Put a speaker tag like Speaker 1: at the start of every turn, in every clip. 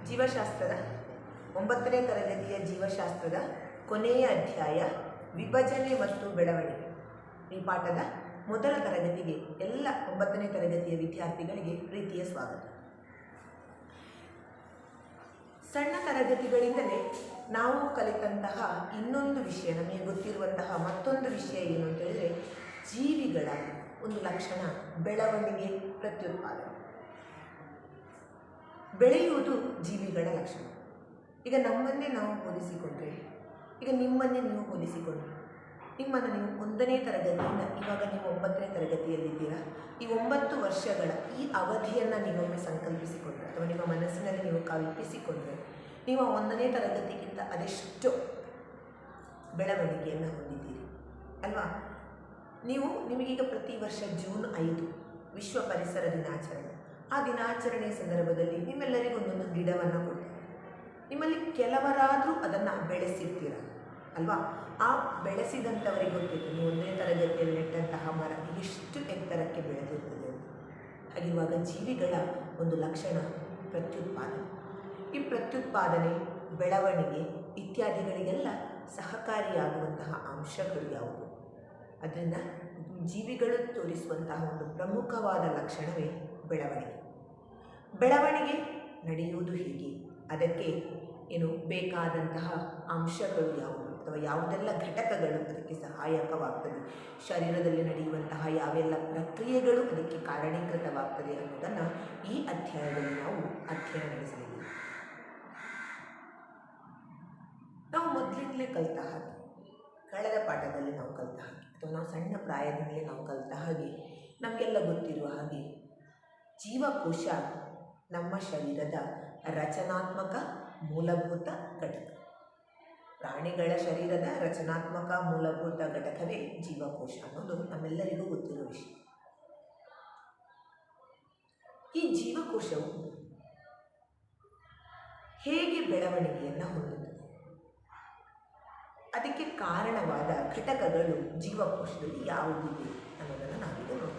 Speaker 1: ಜೀವಶಾಸ್ತ್ರದ 9ನೇ ತರಗತಿಯ ಜೀವಶಾಸ್ತ್ರದ ಕೊನೆಯ ಅಧ್ಯಾಯ ವಿಭಜನೆ ಮತ್ತು ಬೆಳವಣಿಗೆ. ಈ ಪಾಠದ ಮೊದಲ ತರಗತಿಗೆ ಎಲ್ಲ 9ನೇ ತರಗತಿಯ ವಿದ್ಯಾರ್ಥಿಗಳಿಗೆ ಪ್ರೀತಿಯ ಸ್ವಾಗತ. ಸಣ್ಣ ತರಗತಿಗಳಿಂದಲೇ ನಾವು ಕಲಿತಂತಹ ಇನ್ನೊಂದು ವಿಷಯ, ನಮಗೆ ಗೊತ್ತಿರುವಂತಹ ಮತ್ತೊಂದು ವಿಷಯ ಏನು ಅಂತ ಹೇಳಿದರೆ, ಜೀವಿಗಳ ಒಂದು ಲಕ್ಷಣ ಬೆಳವಣಿಗೆ, ಪ್ರತ್ಯುತ್ಪಾದನೆ. ಬೆಳೆಯುವುದು ಜೀವಿಗಳ ಲಕ್ಷಣ. ಈಗ ನಮ್ಮನ್ನೇ ನಾವು ಹೋಲಿಸಿಕೊಂಡ್ರೆ, ಈಗ ನಿಮ್ಮನ್ನೇ ನೀವು ಹೋಲಿಸಿಕೊಂಡ್ರೆ, ನಿಮ್ಮನ್ನು ನೀವು 1ನೇ ತರಗತಿಯಿಂದ ಇವಾಗ ನೀವು 9ನೇ ತರಗತಿಯಲ್ಲಿದ್ದೀರಾ. ಈ 9 ವರ್ಷಗಳ ಈ ಅವಧಿಯನ್ನು ನೀವೊಮ್ಮೆ ಸಂಕಲ್ಪಿಸಿಕೊಂಡ್ರೆ ಅಥವಾ ನಿಮ್ಮ ಮನಸ್ಸಿನಲ್ಲಿ ನೀವು ಕಲ್ಪಿಸಿಕೊಂಡ್ರೆ, ನೀವು 1ನೇ ತರಗತಿಗಿಂತ ಅದೆಷ್ಟು ಬೆಳವಣಿಗೆಯನ್ನು ಹೊಂದಿದ್ದೀರಿ ಅಲ್ವಾ? ನಿಮಗೀಗ ಪ್ರತಿ ವರ್ಷ ಜೂನ್ 5 ವಿಶ್ವ ಪರಿಸರ ದಿನಾಚರಣೆ. ಆ ದಿನಾಚರಣೆಯ ಸಂದರ್ಭದಲ್ಲಿ ನಿಮ್ಮೆಲ್ಲರಿಗೂ ಒಂದೊಂದು ಗಿಡವನ್ನು ಕೊಡ್ತಾರೆ. ನಿಮ್ಮಲ್ಲಿ ಕೆಲವರಾದರೂ ಅದನ್ನು ಬೆಳೆಸಿರ್ತೀರ ಅಲ್ವಾ? ಆ ಬೆಳೆಸಿದಂಥವರಿಗೆ ಗೊತ್ತಿತ್ತು ನೀವು 1ನೇ ತರಗತಿಯಲ್ಲಿ ನೆಟ್ಟಂತಹ ಮರ ಎಷ್ಟು ಎತ್ತರಕ್ಕೆ ಬೆಳೆದಿರ್ತದೆ ಅಂತ. ಹಾಗಿರುವಾಗ ಜೀವಿಗಳ ಒಂದು ಲಕ್ಷಣ ಪ್ರತ್ಯುತ್ಪಾದನೆ. ಈ ಪ್ರತ್ಯುತ್ಪಾದನೆ, ಬೆಳವಣಿಗೆ ಇತ್ಯಾದಿಗಳಿಗೆಲ್ಲ ಸಹಕಾರಿಯಾಗುವಂತಹ ಅಂಶಗಳು ಯಾವುವು? ಅದರಿಂದ ಜೀವಿಗಳು ತೋರಿಸುವಂತಹ ಒಂದು ಪ್ರಮುಖವಾದ ಲಕ್ಷಣವೇ ಬೆಳವಣಿಗೆ. ಬೆಳವಣಿಗೆ ನಡೆಯುವುದು ಹೀಗೆ, ಅದಕ್ಕೆ ಬೇಕಾದಂತಹ ಅಂಶಗಳು ಯಾವುವು ಅಥವಾ ಯಾವುದೆಲ್ಲ ಘಟಕಗಳು ಅದಕ್ಕೆ ಸಹಾಯಕವಾಗ್ತದೆ, ಶರೀರದಲ್ಲಿ ನಡೆಯುವಂತಹ ಯಾವೆಲ್ಲ ಪ್ರಕ್ರಿಯೆಗಳು ಅದಕ್ಕೆ ಕಾರಣೀಕೃತವಾಗ್ತದೆ ಅನ್ನೋದನ್ನು ಈ ಅಧ್ಯಾಯದಲ್ಲಿ ನಾವು ಅಧ್ಯಯನ ನಡೆಸಲಿದ್ದೇವೆ. ನಾವು ಮೊದಲಿಂದಲೇ ಕಲಿತ ಹಾಗೆ, ಕಳೆದ ಪಾಠದಲ್ಲಿ ನಾವು ಕಲಿತ ಹಾಗೆ ಅಥವಾ ನಾವು ಸಣ್ಣ ಪ್ರಾಯದಿಂದಲೇ ನಾವು ಕಲಿತ ಹಾಗೆ ನಮಗೆಲ್ಲ ಗೊತ್ತಿರುವ ಹಾಗೆ ಜೀವಕೋಶ ನಮ್ಮ ಶರೀರದ ರಚನಾತ್ಮಕ ಮೂಲಭೂತ ಘಟಕ. ಪ್ರಾಣಿಗಳ ಶರೀರದ ರಚನಾತ್ಮಕ ಮೂಲಭೂತ ಘಟಕವೇ ಜೀವಕೋಶ ಅನ್ನೋದು ನಮ್ಮೆಲ್ಲರಿಗೂ ಗೊತ್ತಿರುವ ವಿಷಯ. ಈ ಜೀವಕೋಶವು ಹೇಗೆ ಬೆಳವಣಿಗೆಯನ್ನು ಹೊಂದುತ್ತದೆ, ಅದಕ್ಕೆ ಕಾರಣವಾದ ಘಟಕಗಳು ಜೀವಕೋಶದಲ್ಲಿ ಯಾವುದಿದೆ ಅನ್ನೋದನ್ನು ನಾವೀಗ ನೋಡೋಣ.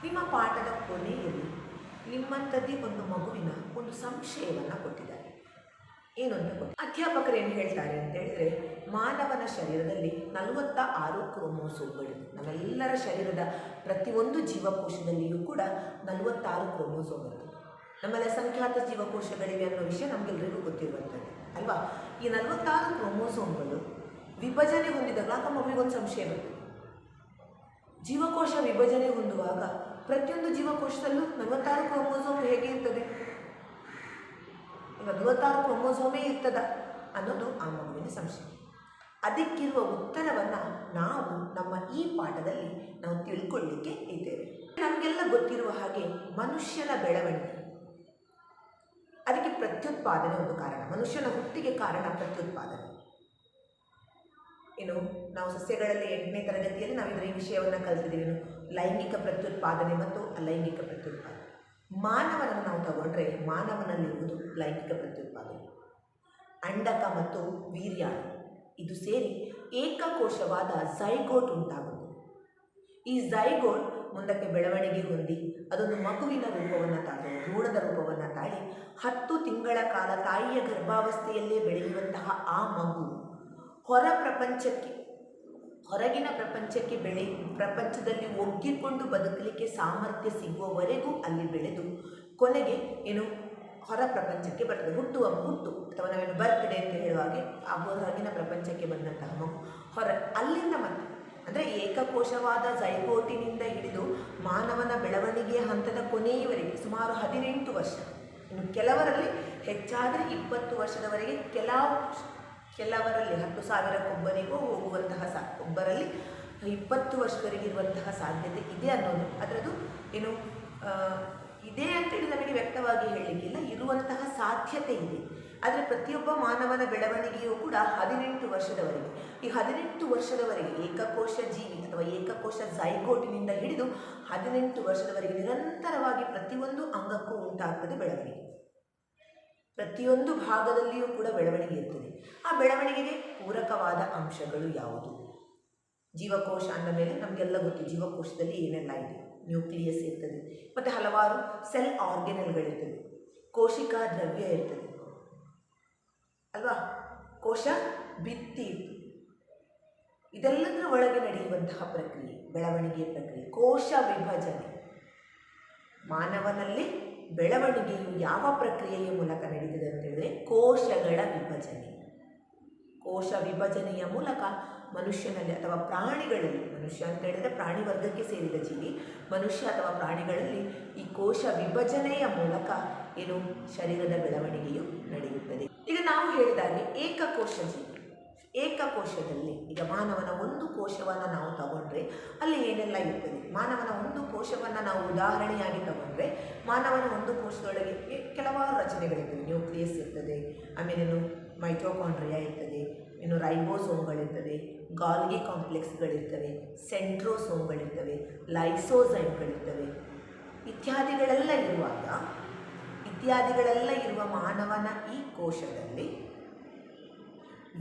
Speaker 1: ನಿಮ್ಮ ಪಾಠದ ಕೊನೆಯಲ್ಲಿ ನಿಮ್ಮಂಥದ್ದೇ ಒಂದು ಮಗುವಿನ ಒಂದು ಸಂಶಯವನ್ನು ಕೊಟ್ಟಿದ್ದಾರೆ. ಏನು ಅಂತ ಅಧ್ಯಾಪಕರು ಏನು ಹೇಳ್ತಾರೆ ಅಂತ ಹೇಳಿದರೆ, ಮಾನವನ ಶರೀರದಲ್ಲಿ 46 ಕ್ರೋಮೋಸೋಮ್ಗಳಿವೆ. ನಮ್ಮೆಲ್ಲರ ಶರೀರದ ಪ್ರತಿಯೊಂದು ಜೀವಕೋಶದಲ್ಲಿಯೂ ಕೂಡ 46 ಕ್ರೋಮೋಸೋಮ್ ಇರುತ್ತೆ. ನಮ್ಮಲ್ಲಿ ಸಂಖ್ಯಾತ ಜೀವಕೋಶಗಳಿವೆ ಅನ್ನೋ ವಿಷಯ ನಮಗೆಲ್ಲರಿಗೂ ಗೊತ್ತಿರುವಂಥದ್ದು ಅಲ್ವಾ? ಈ 46 ಕ್ರೋಮೋಸೋಮ್ಗಳು ವಿಭಜನೆ ಹೊಂದಿದಾಗ ಮಗುವಿಗೊಂದು ಸಂಶಯ ಬರ್ತದೆ. ಜೀವಕೋಶ ವಿಭಜನೆ ಹೊಂದುವಾಗ ಪ್ರತಿಯೊಂದು ಜೀವಕೋಶದಲ್ಲೂ 46 ಕ್ರೋಮೋಸೋಮ್ ಹೇಗೆ ಇರ್ತದೆ, 46 ಕ್ರೋಮೋಸೋಮೇ ಇರ್ತದ ಅನ್ನೋದು ಆ ಮಗುವಿನ ಸಂಶಯ. ಅದಕ್ಕಿರುವ ಉತ್ತರವನ್ನು ನಾವು ನಮ್ಮ ಈ ಪಾಠದಲ್ಲಿ ನಾವು ತಿಳ್ಕೊಳ್ಳಿಕ್ಕೆ ಇದ್ದೇವೆ. ನಮಗೆಲ್ಲ ಗೊತ್ತಿರುವ ಹಾಗೆ ಮನುಷ್ಯನ ಬೆಳವಣಿಗೆ, ಅದಕ್ಕೆ ಪ್ರತ್ಯುತ್ಪಾದನೆ ಒಂದು ಕಾರಣ. ಮನುಷ್ಯನ ಹುಟ್ಟಿಗೆ ಕಾರಣ ಪ್ರತ್ಯುತ್ಪಾದನೆ. ನಾವು ಸಸ್ಯಗಳಲ್ಲಿ 8ನೇ ತರಗತಿಯಲ್ಲಿ ನಾವು ಈ ವಿಷಯವನ್ನು ಕಲಿತಿದ್ದೀವಿ. ಲೈಂಗಿಕ ಪ್ರತ್ಯುತ್ಪಾದನೆ ಮತ್ತು ಅಲೈಂಗಿಕ ಪ್ರತ್ಯುತ್ಪಾದನೆ. ಮಾನವನನ್ನು ನಾವು ತಗೊಂಡ್ರೆ ಮಾನವನಲ್ಲಿರುವುದು ಲೈಂಗಿಕ ಪ್ರತ್ಯುತ್ಪಾದನೆ. ಅಂಡಕ ಮತ್ತು ವೀರ್ಯಾಣು ಇದು ಸೇರಿ ಏಕಕೋಶವಾದ ಝೈಗೋಟ್ ಉಂಟಾಗುತ್ತದೆ. ಈ ಝೈಗೋಟ್ ಮುಂದಕ್ಕೆ ಬೆಳವಣಿಗೆ ಹೊಂದಿ ಅದೊಂದು ಮಗುವಿನ ರೂಪವನ್ನು ತಾಳಿ, ಭ್ರೂಣದ ರೂಪವನ್ನು ತಾಳಿ 10 ತಿಂಗಳ ಕಾಲ ತಾಯಿಯ ಗರ್ಭಾವಸ್ಥೆಯಲ್ಲೇ ಬೆಳೆಯುವಂತಹ ಆ ಮಗು ಹೊರ ಪ್ರಪಂಚಕ್ಕೆ ಹೊರಗಿನ ಪ್ರಪಂಚದಲ್ಲಿ ಒಗ್ಗಿಕೊಂಡು ಬದುಕಲಿಕ್ಕೆ ಸಾಮರ್ಥ್ಯ ಸಿಗುವವರೆಗೂ ಅಲ್ಲಿ ಬೆಳೆದು ಕೊನೆಗೆ ಹೊರ ಪ್ರಪಂಚಕ್ಕೆ ಬರ್ತದೆ. ಹುಟ್ಟು ಅಥವಾ ನಾವೇನು ಬರ್ತ್ಡೇ ಅಂತ ಹೇಳುವಾಗೆ ಆ ಹೊರಗಿನ ಪ್ರಪಂಚಕ್ಕೆ ಬಂದಂತಹ ಮಗು ಅಲ್ಲಿಂದ ಮತ್ತೆ ಅಂದರೆ ಏಕಕೋಶವಾದ ಝೈಗೋಟಿನಿಂದ ಹಿಡಿದು ಮಾನವನ ಬೆಳವಣಿಗೆಯ ಹಂತದ ಕೊನೆಯವರೆಗೆ ಸುಮಾರು 18 ವರ್ಷ, ಇನ್ನು ಕೆಲವರಲ್ಲಿ ಹೆಚ್ಚಾದರೆ 20 ವರ್ಷದವರೆಗೆ, ಕೆಲವರಲ್ಲಿ 10,000ಕ್ಕೊಬ್ಬರಿಗೂ ಹೋಗುವಂತಹ ಒಬ್ಬರಲ್ಲಿ 20 ವರ್ಷದವರೆಗೆ ಇರುವಂತಹ ಸಾಧ್ಯತೆ ಇದೆ ಅನ್ನೋದು ಅದರದ್ದು ಇದೆ ಅಂತೇಳಿ ನಮಗೆ ವ್ಯಕ್ತವಾಗಿ ಹೇಳಲಿಕ್ಕಿಲ್ಲ, ಇರುವಂತಹ ಸಾಧ್ಯತೆ ಇದೆ. ಆದರೆ ಪ್ರತಿಯೊಬ್ಬ ಮಾನವನ ಬೆಳವಣಿಗೆಯೂ ಕೂಡ 18 ವರ್ಷದವರೆಗೆ, ಈ 18 ವರ್ಷದವರೆಗೆ ಏಕಕೋಶ ಜೀವಿ ಅಥವಾ ಏಕಕೋಶ ಝೈಗೋಟಿನಿಂದ ಹಿಡಿದು 18 ವರ್ಷದವರೆಗೆ ನಿರಂತರವಾಗಿ ಪ್ರತಿಯೊಂದು ಅಂಗಕ್ಕೂ ಉಂಟಾಗ್ತದೆ ಬೆಳವಣಿಗೆ. ಪ್ರತಿಯೊಂದು ಭಾಗದಲ್ಲಿಯೂ ಕೂಡ ಬೆಳವಣಿಗೆ ಇರ್ತದೆ. ಆ ಬೆಳವಣಿಗೆಗೆ ಪೂರಕವಾದ ಅಂಶಗಳು ಯಾವುದು? ಜೀವಕೋಶ ಅಂದ ಮೇಲೆ ನಮಗೆಲ್ಲ ಗೊತ್ತು, ಜೀವಕೋಶದಲ್ಲಿ ಏನೆಲ್ಲ ಇದೆ. ನ್ಯೂಕ್ಲಿಯಸ್ ಇರ್ತದೆ, ಮತ್ತು ಹಲವಾರು ಸೆಲ್ ಆರ್ಗನಲ್ಗಳಿರ್ತದೆ, ಕೋಶಿಕಾ ದ್ರವ್ಯ ಇರ್ತದೆ ಅಲ್ವಾ, ಕೋಶ ಭಿತ್ತಿ ಇರ್ತದೆ. ಇದೆಲ್ಲದರ ಒಳಗೆ ನಡೆಯುವಂತಹ ಪ್ರಕ್ರಿಯೆ ಬೆಳವಣಿಗೆಯ ಪ್ರಕ್ರಿಯೆ ಕೋಶ ವಿಭಜನೆ. ಮಾನವನಲ್ಲಿ ಬೆಳವಣಿಗೆಯು ಯಾವ ಪ್ರಕ್ರಿಯೆಯ ಮೂಲಕ ನಡೀತದೆ ಅಂತ ಹೇಳಿದ್ರೆ ಕೋಶಗಳ ವಿಭಜನೆ. ಕೋಶ ವಿಭಜನೆಯ ಮೂಲಕ ಮನುಷ್ಯನಲ್ಲಿ ಅಥವಾ ಪ್ರಾಣಿಗಳಲ್ಲಿ, ಮನುಷ್ಯ ಅಂತ ಹೇಳಿದರೆ ಪ್ರಾಣಿ ವರ್ಗಕ್ಕೆ ಸೇರಿದ ಜೀವಿ, ಮನುಷ್ಯ ಅಥವಾ ಪ್ರಾಣಿಗಳಲ್ಲಿ ಈ ಕೋಶ ವಿಭಜನೆಯ ಮೂಲಕ ಶರೀರದ ಬೆಳವಣಿಗೆಯು ನಡೆಯುತ್ತದೆ. ಈಗ ನಾವು ಹೇಳಿದಾಗೆ ಏಕಕೋಶ ಜೀವಿ, ಏಕಕೋಶದಲ್ಲಿ ಈಗ ಮಾನವನ ಒಂದು ಕೋಶವನ್ನು ನಾವು ತಗೊಂಡ್ರೆ ಅಲ್ಲಿ ಏನೆಲ್ಲ ಇರ್ತದೆ? ಮಾನವನ ಒಂದು ಕೋಶವನ್ನು ನಾವು ಉದಾಹರಣೆಯಾಗಿ ತಗೊಂಡ್ರೆ ಮಾನವನ ಒಂದು ಕೋಶದೊಳಗೆ ಕೆಲವಾರು ರಚನೆಗಳಿರ್ತವೆ. ನ್ಯೂಕ್ಲಿಯಸ್ ಇರ್ತದೆ, ಆಮೇಲೆ ಮೈಟೋಕಾಂಡ್ರಿಯಾ ಇರ್ತದೆ, ರೈಬೋಸೋಮ್ಗಳಿರ್ತದೆ, ಗಾಲ್ಗಿ ಕಾಂಪ್ಲೆಕ್ಸ್ಗಳಿರ್ತವೆ, ಸೆಂಟ್ರೋಸೋಮ್ಗಳಿರ್ತವೆ, ಲೈಸೋಸೈಮ್ಗಳಿರ್ತವೆ ಇತ್ಯಾದಿಗಳೆಲ್ಲ ಇರುವ ಮಾನವನ ಈ ಕೋಶದಲ್ಲಿ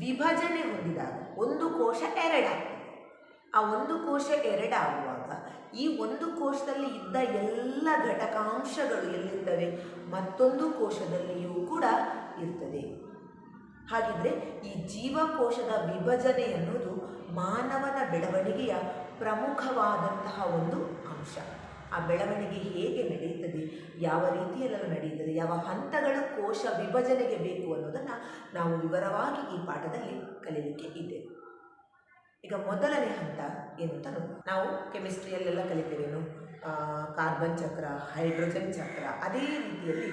Speaker 1: ವಿಭಜನೆ ಹೊಂದಿದಾಗ ಒಂದು ಕೋಶ ಎರಡಾಗ್ತದೆ. ಆ ಒಂದು ಕೋಶ ಎರಡಾಗುವಾಗ ಈ ಒಂದು ಕೋಶದಲ್ಲಿ ಇದ್ದ ಎಲ್ಲ ಘಟಕಾಂಶಗಳು ಎಲ್ಲಿರ್ತವೆ? ಮತ್ತೊಂದು ಕೋಶದಲ್ಲಿಯೂ ಕೂಡ ಇರ್ತದೆ. ಹಾಗಿದ್ರೆ ಈ ಜೀವಕೋಶದ ವಿಭಜನೆ ಎನ್ನುವುದು ಮಾನವನ ಬೆಳವಣಿಗೆಯ ಪ್ರಮುಖವಾದಂತಹ ಒಂದು ಅಂಶ. ಆ ಬೆಳವಣಿಗೆ ಹೇಗೆ ನಡೆಯುತ್ತದೆ, ಯಾವ ರೀತಿಯಲ್ಲೆಲ್ಲ ನಡೆಯುತ್ತದೆ, ಯಾವ ಹಂತಗಳು ಕೋಶ ವಿಭಜನೆಗೆ ಬೇಕು ಅನ್ನೋದನ್ನು ನಾವು ವಿವರವಾಗಿ ಈ ಪಾಠದಲ್ಲಿ ಕಲಿಯಲಿಕ್ಕೆ ಇದ್ದೇವೆ. ಈಗ ಮೊದಲನೇ ಹಂತ ಏನು ಅಂತ ನಾವು ಕೆಮಿಸ್ಟ್ರಿಯಲ್ಲೆಲ್ಲ ಕಲಿತೇವೇನು, ಕಾರ್ಬನ್ ಚಕ್ರ, ಹೈಡ್ರೋಜನ್ ಚಕ್ರ. ಅದೇ ರೀತಿಯಲ್ಲಿ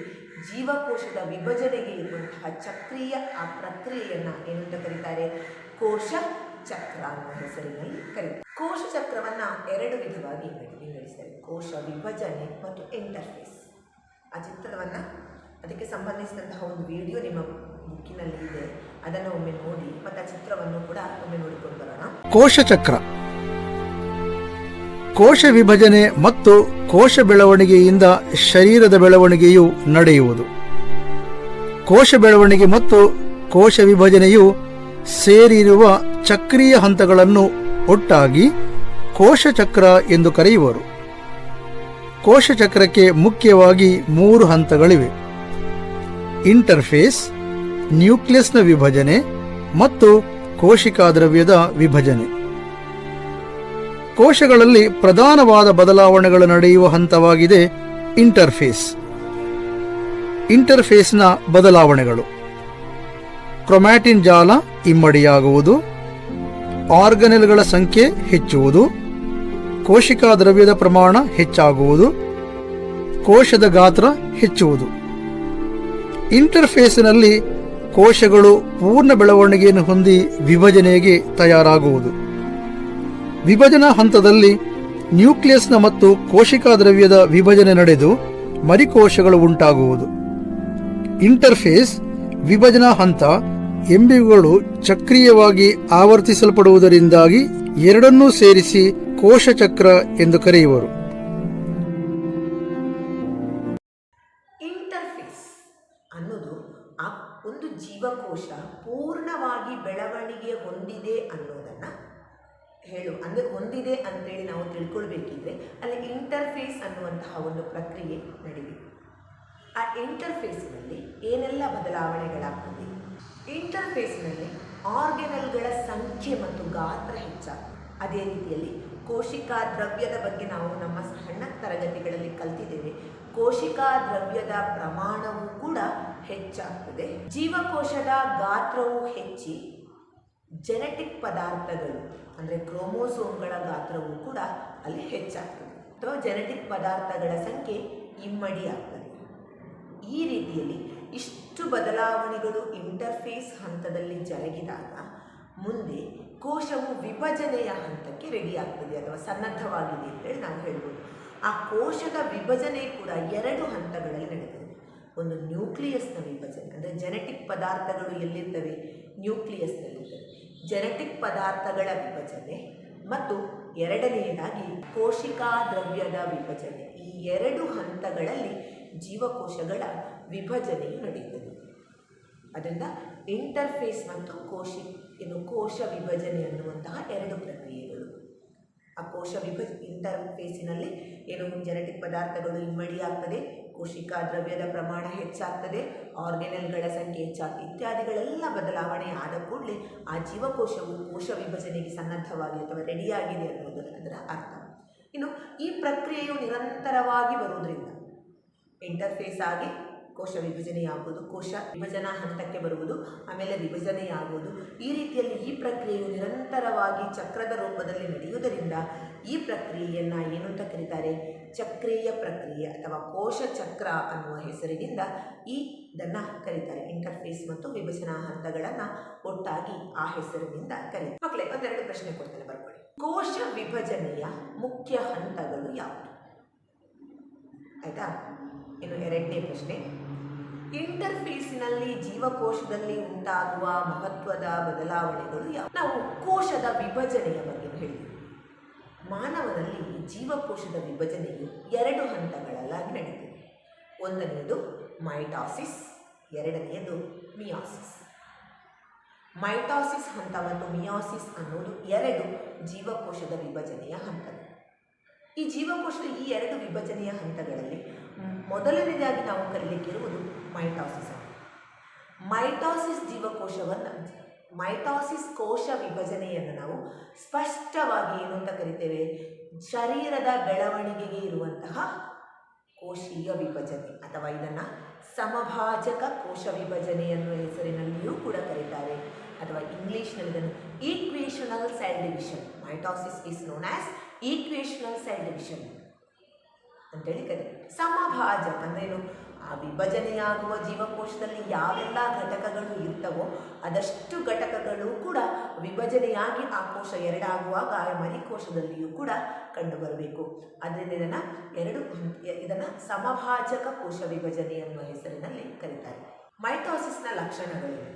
Speaker 1: ಜೀವಕೋಶದ ವಿಭಜನೆಗೆ ಇರುವಂತಹ ಚಕ್ರೀಯ ಆ ಪ್ರಕ್ರಿಯೆಯನ್ನು ಏನಂತ ಕರೀತಾರೆ? ಕೋಶ ಚಕ್ರ ಅನ್ನೋ ಹೆಸರಿನಲ್ಲಿ ಕರೀತಾರೆ. ಕೋಶ ಚಕ್ರವನ್ನು ಎರಡು ವಿಧವಾಗಿ ವಿಂಗಡಿಸ್ತಾರೆ, ಕೋಶ ವಿಭಜನೆ ಮತ್ತು ಇಂಟರ್ಫೇಸ್. ಆ ಚಿತ್ರವನ್ನು, ಅದಕ್ಕೆ ಸಂಬಂಧಿಸಿದಂತಹ ಒಂದು ವಿಡಿಯೋ ನಿಮ್ಮ ಬುಕ್ಕಿನಲ್ಲಿ ಇದೆ, ಅದನ್ನು ಒಮ್ಮೆ ನೋಡಿ ಮತ್ತು ಆ ಚಿತ್ರವನ್ನು ಕೂಡ ಒಮ್ಮೆ ನೋಡಿಕೊಂಡು ಬರೋಣ.
Speaker 2: ಕೋಶ ಚಕ್ರ ಕೋಶ ವಿಭಜನೆ ಮತ್ತು ಕೋಶ ಬೆಳವಣಿಗೆಯಿಂದ ಶರೀರದ ಬೆಳವಣಿಗೆಯು ನಡೆಯುವುದು. ಕೋಶ ಬೆಳವಣಿಗೆ ಮತ್ತು ಕೋಶ ವಿಭಜನೆಯು ಸೇರಿರುವ ಚಕ್ರೀಯ ಹಂತಗಳನ್ನು ಒಟ್ಟಾಗಿ ಕೋಶ ಚಕ್ರ ಎಂದು ಕರೆಯುವರು. ಕೋಶ ಚಕ್ರಕ್ಕೆ ಮುಖ್ಯವಾಗಿ 3 ಹಂತಗಳಿವೆ: ಇಂಟರ್ಫೇಸ್, ನ್ಯೂಕ್ಲಿಯಸ್ನ ವಿಭಜನೆ ಮತ್ತು ಕೋಶಿಕಾ ದ್ರವ್ಯದ ವಿಭಜನೆ. ಕೋಶಗಳಲ್ಲಿ ಪ್ರಧಾನವಾದ ಬದಲಾವಣೆಗಳು ನಡೆಯುವ ಹಂತವಾಗಿದೆ ಇಂಟರ್ಫೇಸ್. ಇಂಟರ್ಫೇಸ್ನ ಬದಲಾವಣೆಗಳು: ಕ್ರೊಮ್ಯಾಟಿನ್ ಜಾಲ ಇಮ್ಮಡಿಯಾಗುವುದು, ಆರ್ಗನೆಲ್ಗಳ ಸಂಖ್ಯೆ ಹೆಚ್ಚುವುದು, ಕೋಶಿಕಾ ದ್ರವ್ಯದ ಪ್ರಮಾಣ ಹೆಚ್ಚಾಗುವುದು, ಕೋಶದ ಗಾತ್ರ ಹೆಚ್ಚುವುದು. ಇಂಟರ್ಫೇಸ್ನಲ್ಲಿ ಕೋಶಗಳು ಪೂರ್ಣ ಬೆಳವಣಿಗೆಯನ್ನು ಹೊಂದಿ ವಿಭಜನೆಗೆ ತಯಾರಾಗುವುದು. ವಿಭಜನಾ ಹಂತದಲ್ಲಿ ನ್ಯೂಕ್ಲಿಯಸ್ನ ಮತ್ತು ಕೋಶಿಕಾ ದ್ರವ್ಯದ ವಿಭಜನೆ ನಡೆದು ಮರಿಕೋಶಗಳು ಉಂಟಾಗುವುದು. ಇಂಟರ್ಫೇಸ್ ವಿಭಜನಾ ಹಂತ ಎಂಬ್ರಿಯೋಗಳು ಚಕ್ರೀಯವಾಗಿ ಆವರ್ತಿಸಲ್ಪಡುವುದರಿಂದಾಗಿ ಎರಡನ್ನೂ ಸೇರಿಸಿ ಕೋಶ ಚಕ್ರ ಎಂದು ಕರೆಯುವರು.
Speaker 1: ಇಂಟರ್ಫೇಸ್ ಅನ್ನೋದು ಒಂದು ಜೀವಕೋಶ ಪೂರ್ಣವಾಗಿ ಬೆಳವಣಿಗೆ ಹೊಂದಿದೆ ಅನ್ನೋದನ್ನ ಅಂದರೆ ಹೊಂದಿದೆ ಅಂತೇಳಿ ನಾವು ತಿಳ್ಕೊಳ್ಬೇಕಿದ್ರೆ ಅಲ್ಲಿ ಇಂಟರ್ಫೇಸ್ ಅನ್ನುವಂತಹ ಒಂದು ಪ್ರಕ್ರಿಯೆ ನಡೆಯುತ್ತೆ. ಆ ಇಂಟರ್ಫೇಸ್ನಲ್ಲಿ ಏನೆಲ್ಲ ಬದಲಾವಣೆಗಳಾಗ್ತದೆ? ಇಂಟರ್ಫೇಸ್ನಲ್ಲಿ ಆರ್ಗನಲ್ಗಳ ಸಂಖ್ಯೆ ಮತ್ತು ಗಾತ್ರ ಹೆಚ್ಚಾಗ್ತದೆ. ಅದೇ ರೀತಿಯಲ್ಲಿ ಕೋಶಿಕಾ ದ್ರವ್ಯದ ಬಗ್ಗೆ ನಾವು ನಮ್ಮ ಸಣ್ಣ ತರಗತಿಗಳಲ್ಲಿ ಕಲ್ತಿದ್ದೇವೆ. ಕೋಶಿಕಾ ದ್ರವ್ಯದ ಪ್ರಮಾಣವೂ ಕೂಡ ಹೆಚ್ಚಾಗ್ತದೆ. ಜೀವಕೋಶದ ಗಾತ್ರವು ಹೆಚ್ಚಿ ಜೆನೆಟಿಕ್ ಪದಾರ್ಥಗಳು ಅಂದರೆ ಕ್ರೋಮೋಸೋಮ್ಗಳ ಗಾತ್ರವೂ ಕೂಡ ಅಲ್ಲಿ ಹೆಚ್ಚಾಗ್ತದೆ ಅಥವಾ ಜೆನೆಟಿಕ್ ಪದಾರ್ಥಗಳ ಸಂಖ್ಯೆ ಇಮ್ಮಡಿ ಆಗ್ತದೆ. ಈ ರೀತಿಯಲ್ಲಿ ಇಷ್ಟು ಬದಲಾವಣೆಗಳು ಇಂಟರ್ಫೇಸ್ ಹಂತದಲ್ಲಿ ಜರುಗಿದಾಗ ಮುಂದೆ ಕೋಶವು ವಿಭಜನೆಯ ಹಂತಕ್ಕೆ ರೆಡಿ ಆಗ್ತದೆ ಅಥವಾ ಸನ್ನದ್ಧವಾಗಿದೆ ಅಂತೇಳಿ ನಾವು ಹೇಳ್ಬೋದು. ಆ ಕೋಶದ ವಿಭಜನೆ ಕೂಡ 2 ಹಂತಗಳಲ್ಲಿ ನಡೆಯುತ್ತದೆ. ಒಂದು ನ್ಯೂಕ್ಲಿಯಸ್ನ ವಿಭಜನೆ ಅಂದರೆ ಜೆನೆಟಿಕ್ ಪದಾರ್ಥಗಳು ಎಲ್ಲಿರ್ತವೆ, ನ್ಯೂಕ್ಲಿಯಸ್ನಲ್ಲಿರ್ತವೆ. ಜೆನೆಟಿಕ್ ಪದಾರ್ಥಗಳ ವಿಭಜನೆ ಮತ್ತು ಎರಡನೆಯದಾಗಿ ಕೋಶಿಕಾ ದ್ರವ್ಯದ ವಿಭಜನೆ. ಈ 2 ಹಂತಗಳಲ್ಲಿ ಜೀವಕೋಶಗಳ ವಿಭಜನೆಯು ನಡೆಯುತ್ತದೆ. ಅದರಿಂದ ಇಂಟರ್ಫೇಸ್ ಮತ್ತು ಕೋಶ ವಿಭಜನೆ ಅನ್ನುವಂತಹ 2 ಪ್ರಕ್ರಿಯೆಗಳು. ಆ ಇಂಟರ್ಫೇಸಿನಲ್ಲಿ ಜೆನೆಟಿಕ್ ಪದಾರ್ಥಗಳು ಇಮ್ಮಡಿಯಾಗ್ತದೆ, ಕೋಶಿಕಾ ದ್ರವ್ಯದ ಪ್ರಮಾಣ ಹೆಚ್ಚಾಗ್ತದೆ, ಆರ್ಗನೆಲ್ಗಳ ಸಂಖ್ಯೆ ಹೆಚ್ಚಾಗ್ತದೆ, ಇತ್ಯಾದಿಗಳೆಲ್ಲ ಬದಲಾವಣೆ ಆದ ಕೂಡಲೇ ಆ ಜೀವಕೋಶವು ಕೋಶ ವಿಭಜನೆಗೆ ಸನ್ನದ್ಧವಾಗಿದೆ ಅಥವಾ ರೆಡಿಯಾಗಿದೆ ಅನ್ನೋದು ಅದರ ಅರ್ಥ. ಇನ್ನು ಈ ಪ್ರಕ್ರಿಯೆಯು ನಿರಂತರವಾಗಿ ಬರುವುದರಿಂದ ಇಂಟರ್ಫೇಸ್ ಆಗಿ ಕೋಶ ವಿಭಜನೆಯಾಗುವುದು, ಕೋಶ ವಿಭಜನಾ ಹಂತಕ್ಕೆ ಬರುವುದು, ಆಮೇಲೆ ವಿಭಜನೆಯಾಗುವುದು. ಈ ರೀತಿಯಲ್ಲಿ ಈ ಪ್ರಕ್ರಿಯೆಯು ನಿರಂತರವಾಗಿ ಚಕ್ರದ ರೂಪದಲ್ಲಿ ನಡೆಯುವುದರಿಂದ ಈ ಪ್ರಕ್ರಿಯೆಯನ್ನು ಏನು ಅಂತ ಕರೀತಾರೆ, ಚಕ್ರೀಯ ಪ್ರಕ್ರಿಯೆ ಅಥವಾ ಕೋಶ ಚಕ್ರ ಅನ್ನುವ ಹೆಸರಿನಿಂದ ಇದನ್ನು ಕರೀತಾರೆ. ಇಂಟರ್ಫೇಸ್ ಮತ್ತು ವಿಭಜನಾ ಹಂತಗಳನ್ನು ಒಟ್ಟಾಗಿ ಆ ಹೆಸರಿನಿಂದ ಕರೀತಾರೆ. ಮಕ್ಕಳೇ, ಒಂದೆರಡು ಪ್ರಶ್ನೆ ಕೊಡ್ತೇನೆ, ಬರ್ಕೊಳ್ಳಿ. ಕೋಶ ವಿಭಜನೆಯ ಮುಖ್ಯ ಹಂತಗಳು ಯಾವುದು? ಆಯಿತಾ? ಇನ್ನು ಎರಡನೇ ಪ್ರಶ್ನೆ, ಇಂಟರ್ಫೇಸಿನಲ್ಲಿ ಜೀವಕೋಶದಲ್ಲಿ ಉಂಟಾಗುವ ಮಹತ್ವದ ಬದಲಾವಣೆಗಳು ಯಾವುವು? ನಾವು ಕೋಶದ ವಿಭಜನೆಯ ಬಗ್ಗೆ ಹೇಳಿದ್ವಿ. ಮಾನವನಲ್ಲಿ ಜೀವಕೋಶದ ವಿಭಜನೆಯು 2 ಹಂತಗಳಲ್ಲಾಗಿ ನಡೆಯುತ್ತದೆ. ಒಂದನೆಯದು ಮೈಟಾಸಿಸ್, ಎರಡನೆಯದು ಮಿಯಾಸಿಸ್. ಮೈಟಾಸಿಸ್ ಹಂತ ಮತ್ತು ಮಿಯಾಸಿಸ್ ಅನ್ನೋದು 2 ಜೀವಕೋಶದ ವಿಭಜನೆಯ ಹಂತಗಳು. ಈ ಜೀವಕೋಶದ ಈ 2 ವಿಭಜನೆಯ ಹಂತಗಳಲ್ಲಿ ಮೊದಲನೇದಾಗಿ ನಾವು ಕರೀಲಿಕ್ಕಿರುವುದು ಮೈಟಾಸಿಸ್. ಮೈಟಾಸಿಸ್ ಕೋಶ ವಿಭಜನೆಯನ್ನು ನಾವು ಸ್ಪಷ್ಟವಾಗಿ ಏನು ಅಂತ ಕರಿತೇವೆ, ಶರೀರದ ಬೆಳವಣಿಗೆಗೆ ಇರುವಂತಹ ಕೋಶೀಯ ವಿಭಜನೆ ಅಥವಾ ಇದನ್ನು ಸಮಭಾಜಕ ಕೋಶ ವಿಭಜನೆ ಎನ್ನುವ ಹೆಸರಿನಲ್ಲಿಯೂ ಕೂಡ ಕರೀತಾರೆ. ಅಥವಾ ಇಂಗ್ಲೀಷ್ನಲ್ಲಿ ಇದನ್ನು equational cell division. Mitosis is known as equational cell division ಅಂತೇಳಿ ಕರೀತಾರೆ. ಸಮಭಾಜಕ ಅಂದ್ರೇನು? ಆ ವಿಭಜನೆಯಾಗುವ ಜೀವಕೋಶದಲ್ಲಿ ಯಾವೆಲ್ಲ ಘಟಕಗಳು ಇರ್ತವೋ ಅದಷ್ಟು ಘಟಕಗಳು ಕೂಡ ವಿಭಜನೆಯಾಗಿ ಆ ಕೋಶ 2 ಆಗುವಾಗ ಮರಿಕೋಶದಲ್ಲಿಯೂ ಕೂಡ ಕಂಡುಬರಬೇಕು. ಅದರಿಂದ ಇದನ್ನು ಸಮಭಾಜಕ ಕೋಶ ವಿಭಜನೆ ಎನ್ನುವ ಹೆಸರಿನಲ್ಲಿ ಕರೀತಾರೆ. ಮೈಟಾಸಿಸ್ನ ಲಕ್ಷಣಗಳಿವೆ.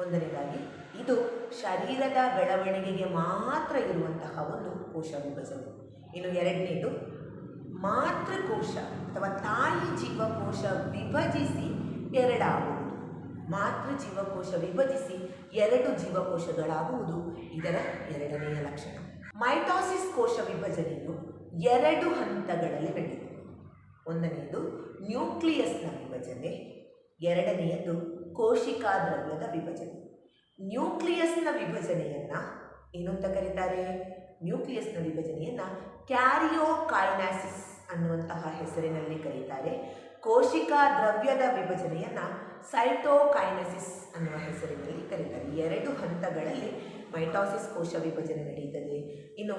Speaker 1: ಒಂದನೇದಾಗಿ ಇದು ಶರೀರದ ಬೆಳವಣಿಗೆಗೆ ಮಾತ್ರ ಇರುವಂತಹ ಒಂದು ಕೋಶ ವಿಭಜನೆ. ಇನ್ನು ಎರಡನೇದು ಮಾತೃಕೋಶ ಅಥವಾ ತಾಯಿ ಜೀವಕೋಶ ವಿಭಜಿಸಿ 2 ಆಗುವುದು. ಮಾತೃ ಜೀವಕೋಶ ವಿಭಜಿಸಿ 2 ಜೀವಕೋಶಗಳಾಗುವುದು ಇದರ ಎರಡನೆಯ ಲಕ್ಷಣ. ಮೈಟಾಸಿಸ್ ಕೋಶ ವಿಭಜನೆಯು 2 ಹಂತಗಳಲ್ಲಿ ನಡೆಯುತ್ತದೆ. ಒಂದನೆಯದು ನ್ಯೂಕ್ಲಿಯಸ್ನ ವಿಭಜನೆ, ಎರಡನೆಯದು ಕೋಶಿಕಾ ದ್ರವ್ಯದ ವಿಭಜನೆ. ನ್ಯೂಕ್ಲಿಯಸ್ನ ವಿಭಜನೆಯನ್ನು ಏನು ಅಂತ ಕರೀತಾರೆ? ನ್ಯೂಕ್ಲಿಯಸ್ನ ವಿಭಜನೆಯನ್ನು ಕ್ಯಾರಿಯೋಕೈನೆಸಿಸ್ ಅನ್ನುವಂತಹ ಹೆಸರಿನಲ್ಲಿ ಕರೀತಾರೆ. ಕೋಶಿಕಾ ದ್ರವ್ಯದ ವಿಭಜನೆಯನ್ನು ಸೈಟೋಕೈನೆಸಿಸ್ ಅನ್ನುವ ಹೆಸರಿನಲ್ಲಿ ಕರೀತಾರೆ. 2 ಹಂತಗಳಲ್ಲಿ ಮೈಟಾಸಿಸ್ ಕೋಶ ವಿಭಜನೆ ನಡೆಯುತ್ತದೆ. ಇನ್ನು